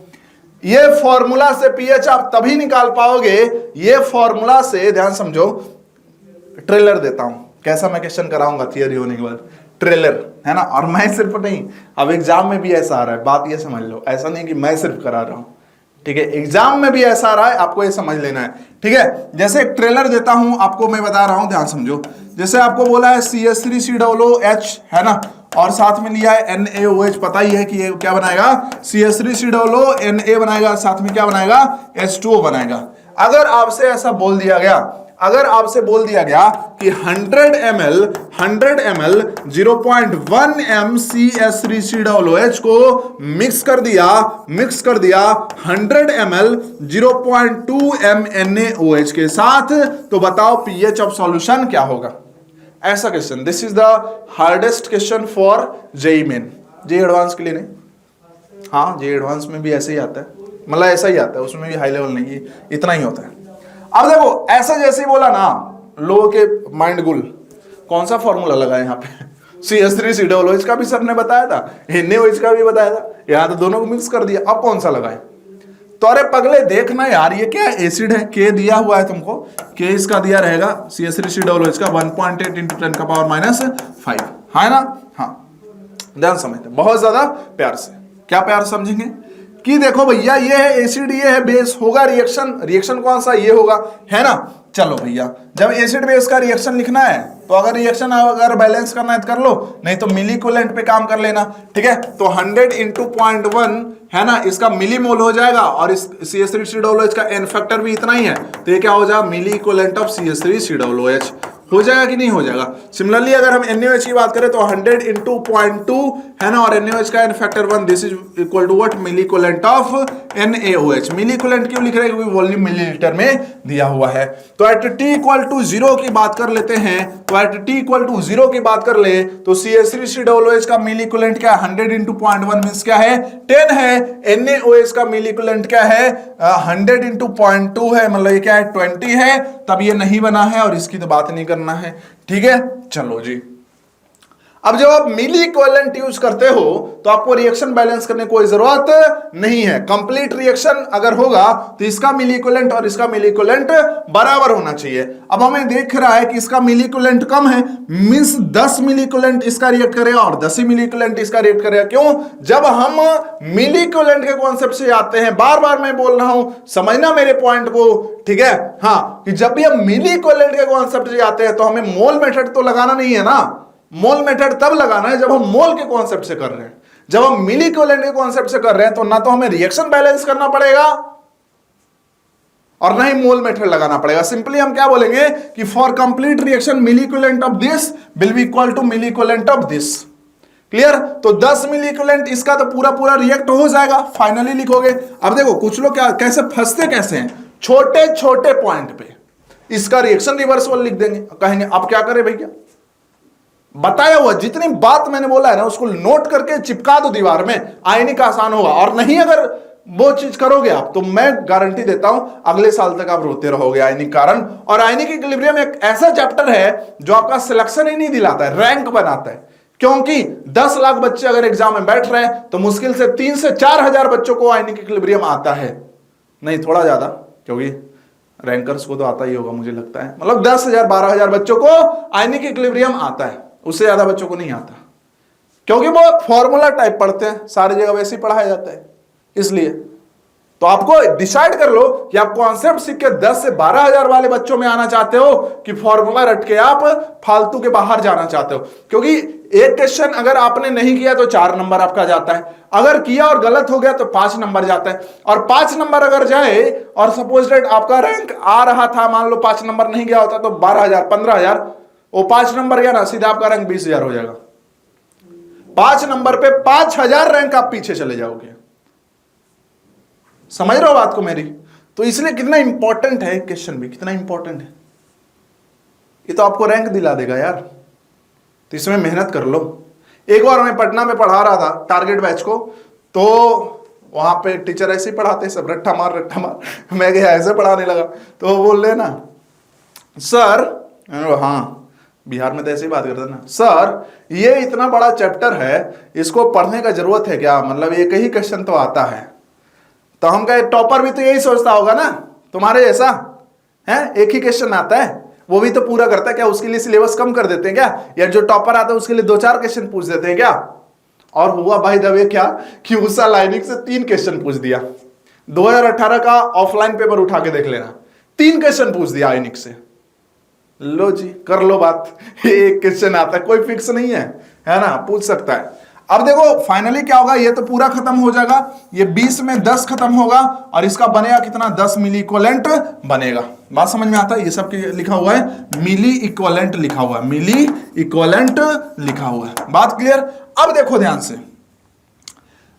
ये फॉर्मूला से पीएच आप तभी निकाल पाओगे, ये फॉर्मूला से, ध्यान समझो, ट्रेलर देता हूं, कैसा मैं क्वेश्चन कराऊंगा थियरी होने के बाद, ट्रेलर, है ना। और मैं सिर्फ नहीं, अब एग्जाम में भी ऐसा आ रहा है, बात ये समझ लो, ऐसा नहीं कि मैं सिर्फ करा रहा हूं, ठीक है, एग्जाम में भी ऐसा आ रहा है, आपको ये समझ लेना है, ठीक है। जैसे एक ट्रेलर देता हूं आपको, मैं बता रहा हूं, ध्यान समझो। जैसे आपको बोला है CH3COOH, है ना, और साथ में लिया है NaOH, पता ही है कि ये क्या बनाएगा, CH3COO Na बनाएगा, साथ में क्या बनाएगा, H2O बनाएगा। अगर आपसे ऐसा बोल दिया गया, अगर आपसे बोल दिया गया कि 100 ml 0.1 m CH3COOH को मिक्स कर दिया 100 ml 0.2 m NaOH के साथ, तो बताओ पीएच ऑफ सॉल्यूशन क्या होगा। ऐसा question, this is the hardest question for JEE Main, JEE Advanced के लिए नहीं, हाँ जेई एडवांस में भी ऐसे ही आता है, मतलब ऐसा ही आता है, उसमें भी हाई लेवल नहीं, इतना ही होता है। अब देखो ऐसा जैसे ही बोला ना, लोगों के माइंड गुल, कौन सा फॉर्मूला लगा यहाँ पे, CH3COOH का भी सर ने बताया था, NaOH का भी बताया था, यहाँ तो दोनों को मिक्स कर दिया, अब कौन सा लगाए। तो अरे पगले देखना यार, ये क्या एसिड है, के दिया हुआ है तुमको, के इसका दिया रहेगा CH3COOH का 1.8 × 10⁻⁵, है ना। हाँ ध्यान समझते, बहुत ज्यादा प्यार से, क्या प्यार समझेंगे कि देखो भैया ये है एसिड, ये है बेस, होगा रिएक्शन कौन सा, ये होगा, है ना। चलो भैया, जब एसिड बेस का रिएक्शन लिखना है तो अगर रिएक्शन अगर बैलेंस करना है तो कर लो, नहीं तो मिली इक्विवेलेंट पे काम कर लेना, ठीक है। तो 100 × 0.1, है ना, इसका मिली मोल हो जाएगा, और इस CH3COOH का एन फैक्टर भी इतना ही है, तो ये क्या हो जाएगा, मिली इक्विवेलेंट ऑफ CH3COOH हो जाएगा कि नहीं हो जाएगा। सिमिलरली अगर हम NaOH की बात करें तो 100 × 0.2, है ना, और NaOH का N factor 1, this is equal to what, milliequivalent of NaOH। Milliequivalent क्यों लिख रहे हैं, क्योंकि वॉल्यूम मिलीलीटर में दिया हुआ है। तो एट t=0 की बात कर लेते हैं, तो एट t=0 की बात कर ले तो CH3COOH का मिली इक्विवेलेंट क्या है, 100 × 0.1 मींस क्या है, 10 है। NaOH का मिली इक्विवेलेंट क्या है, 100 × 0.2 है, मतलब ये क्या है, 20 है, तब ये नहीं बना है, और इसकी तो बात नहीं करना है, ठीक है। चलो जी, अब जब आप मिली इक्विवेलेंट यूज करते हो तो आपको रिएक्शन बैलेंस करने की कोई जरूरत नहीं है। कंप्लीट रिएक्शन अगर होगा तो इसका मिली इक्विवेलेंट और इसका मिली इक्विवेलेंट बराबर होना चाहिए। अब हमें देख रहा है कि इसका मिली इक्विवेलेंट कम है, मींस 10 मिली इक्विवेलेंट इसका रिएक्ट करेगा और 10 ही मिली इक्विवेलेंट इसका रिएक्ट करेगा। क्यों? जब हम मिली इक्विवेलेंट के कॉन्सेप्ट से आते हैं, बार बार मैं बोल रहा हूं, समझना मेरे पॉइंट को, ठीक है। हाँ, कि जब भी हम मिली इक्विवेलेंट के कॉन्सेप्ट से आते हैं तो हमें मोल मेथड तो लगाना नहीं है ना। मोल मेथड तब लगाना है जब हम मोल के कॉन्सेप्ट से कर रहे हैं। जब हम मिली इक्विवेलेंट के कॉन्सेप्ट से कर रहे हैं तो ना तो हमें रिएक्शन बैलेंस करना पड़ेगा और ना ही मोल मेथड लगाना पड़ेगा। सिंपली हम क्या बोलेंगे कि for complete reaction milliequivalent of this will be equal to milliequivalent of this. Clear? तो 10 मिली इक्विवेलेंट इसका तो पूरा पूरा रिएक्ट हो जाएगा, फाइनली लिखोगे। अब देखो कुछ लोग क्या कैसे फंसते कैसे हैं, छोटे छोटे पॉइंट पे इसका रिएक्शन रिवर्सल लिख देंगे, कहेंगे अब क्या करें भैया। बताया हुआ जितनी बात मैंने बोला है ना उसको नोट करके चिपका दो दीवार में, आयनिक आसान होगा। और नहीं अगर वो चीज करोगे आप तो मैं गारंटी देता हूं अगले साल तक आप रोते रहोगे आयनिक कारण। और आयनिक इक्विलिब्रियम एक ऐसा चैप्टर है जो आपका सिलेक्शन ही नहीं दिलाता है, रैंक बनाता है। क्योंकि 10 लाख बच्चे अगर एग्जाम में बैठ रहे हैं तो मुश्किल से 3 से 4 हजार बच्चों को आयनिक इक्विलिब्रियम आता है, नहीं थोड़ा ज्यादा, क्योंकि रैंकर्स को तो आता ही होगा मुझे लगता है, मतलब 10,000 12,000 बच्चों को आयनिक इक्विलिब्रियम आता है, उससे ज्यादा बच्चों को नहीं आता, क्योंकि वो फॉर्मूला टाइप पढ़ते हैं, सारी जगह वैसे ही पढ़ाया जाता है। इसलिए तो आपको डिसाइड कर लो कि आप कॉन्सेप्ट सीख के 10 से 12,000 वाले बच्चों में आना चाहते हो कि फॉर्मूला रट के आप फालतू के बाहर जाना चाहते हो। क्योंकि एक क्वेश्चन अगर आपने नहीं किया तो 4 नंबर आपका जाता है, अगर किया और गलत हो गया तो 5 नंबर जाता है। और 5 नंबर अगर जाए और सपोज डेट आपका रैंक आ रहा था, मान लो 5 नंबर नहीं गया होता तो 12,000 15,000, वो 5 नंबर गया ना, सीधा आपका रैंक 20,000 हो जाएगा। 5 नंबर पे 5,000 रैंक आप पीछे चले जाओगे। समझ रहे हो बात को मेरी? तो इसलिए कितना इंपॉर्टेंट है क्वेश्चन भी, कितना इंपॉर्टेंट है। ये तो आपको रैंक दिला देगा यार, तो इसमें मेहनत कर लो। एक बार मैं पटना में पढ़ा रहा था टारगेट बैच को, तो वहां पे टीचर ऐसे ही पढ़ाते सब, रट्टा मार मैं गया ऐसे पढ़ाने लगा, तो वो बोल रहे ना सर, हाँ बिहार में तो ऐसे ही बात करते ना, सर ये इतना बड़ा चैप्टर है, इसको पढ़ने का जरूरत है क्या, मतलब एक ही क्वेश्चन तो आता है। तो हम कहे टॉपर भी तो यही सोचता होगा ना तुम्हारे जैसा है, एक ही क्वेश्चन आता है वो भी तो पूरा करता है क्या, उसके लिए सिलेबस कम कर देते हैं क्या, या जो टॉपर आता है उसके लिए 2-4 क्वेश्चन पूछ देते हैं क्या। और हुआ भाई दबे क्या कि उस साल आइनिक से 3 क्वेश्चन पूछ दिया। 2018 का ऑफलाइन पेपर उठा के देख लेना, 3 क्वेश्चन पूछ दिया आइनिक से। लो जी कर लो बात, एक क्वेश्चन आता है, कोई फिक्स नहीं है ना, पूछ सकता है। अब देखो फाइनली क्या होगा, ये तो पूरा खत्म हो जाएगा, ये 20 में 10 खत्म होगा और इसका बनेगा कितना, 10 मिली इक्विवेलेंट बनेगा। बात समझ में आता है, ये सब लिखा हुआ है मिली इक्विवेलेंट लिखा हुआ है, मिली इक्विवेलेंट लिखा हुआ है। बात क्लियर। अब देखो ध्यान से,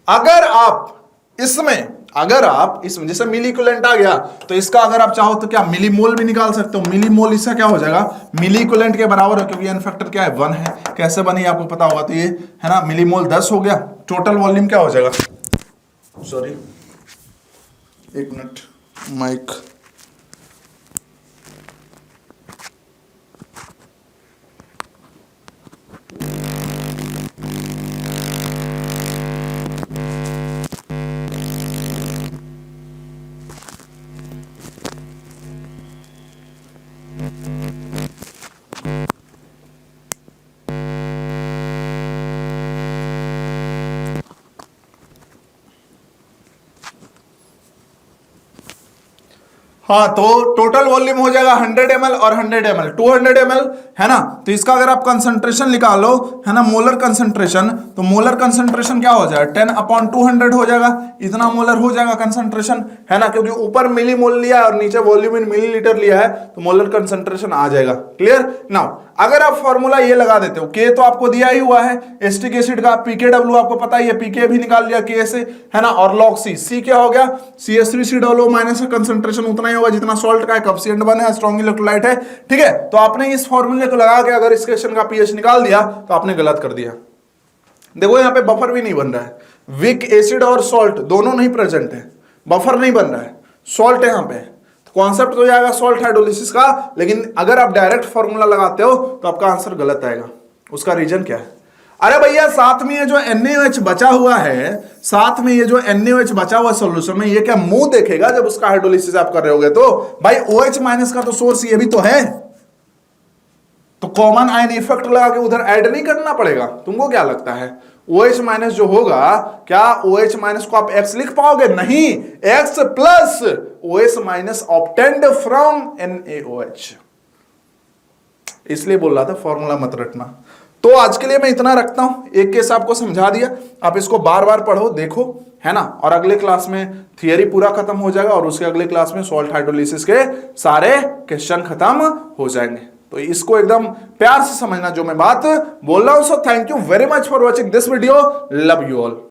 अगर आप इसमें जैसे मिली इक्विवेलेंट आ गया, तो इसका अगर आप चाहो तो क्या मिली मोल भी निकाल सकते हो। मिली मोल इसका क्या हो जाएगा, मिली इक्विवेलेंट के बराबर है, क्योंकि एन फैक्टर क्या है 1 है। कैसे बनी आपको पता होगा, तो ये है ना मिली मोल 10 हो गया। टोटल वॉल्यूम क्या हो जाएगा, सॉरी 1 मिनट माइक, हाँ तो टोटल वॉल्यूम हो जाएगा 100 ml और 100 ml 200 ml है ना। तो इसका अगर आप कंसंट्रेशन निकालो है ना, मोलर कंसंट्रेशन, तो मोलर कंसंट्रेशन क्या हो जाएगा 10/200 हो जाएगा, इतना मोलर हो जाएगा कंसंट्रेशन है ना, क्योंकि ऊपर मिली मोल लिया है और नीचे वॉल्यूम इन मिलीलीटर लिया है, तो मोलर कंसंट्रेशन आ जाएगा। क्लियर। नाउ अगर आप फॉर्मूला ये लगा देते हो, के तो आपको दिया ही हुआ है एसिटिक एसिड का, pKw आपको पता ही है, pK भी निकाल लिया के से है ना, और log C, C क्या हो गया CH3COO माइनस का कंसंट्रेशन उतना ही होगा जितना सॉल्ट का है, कॉएफिशिएंट 1 है, स्ट्रॉन्ग इलेक्ट्रोलाइट है। ठीक है, तो आपने इस फॉर्मूले को लगा के अगर इस क्वेश्चन का pH निकाल दिया तो आपने गलत कर दिया। देखो यहाँ पे बफर भी नहीं बन रहा है, विक एसिड और सॉल्ट दोनों नहीं प्रेजेंट है, बफर नहीं बन रहा है, सॉल्ट है यहाँ पे, कॉन्सेप्ट तो जाएगा सॉल्ट हाइड्रोलिसिस का, लेकिन अगर आप डायरेक्ट फॉर्मूला लगाते हो तो आपका आंसर गलत आएगा। उसका रीजन क्या है, अरे भैया साथ में ये जो NaOH बचा हुआ है, साथ में ये जो NaOH बचा हुआ सॉल्यूशन में, ये क्या मुंह देखेगा जब उसका हाइड्रोलिसिस आप कर रहे होगे, तो भाई OH माइनस का तो सोर्स ये भी तो है, तो कॉमन आयन इफेक्ट लगा के उधर ऐड नहीं करना पड़ेगा। तुमको क्या लगता है OH माइनस जो होगा, क्या OH माइनस को आप X लिख पाओगे, नहीं, X plus OH minus obtained from NaOH, इसलिए बोल रहा था फॉर्मूला मत रटना। तो आज के लिए मैं इतना रखता हूं, एक केस आपको समझा दिया, आप इसको बार बार पढ़ो देखो है ना, और अगले क्लास में थियरी पूरा खत्म हो जाएगा और उसके अगले क्लास में सॉल्ट हाइड्रोलिसिस के सारे क्वेश्चन खत्म हो जाएंगे। तो इसको एकदम प्यार से समझना जो मैं बात बोल रहा हूं। So thank you very much for watching this video, love you all.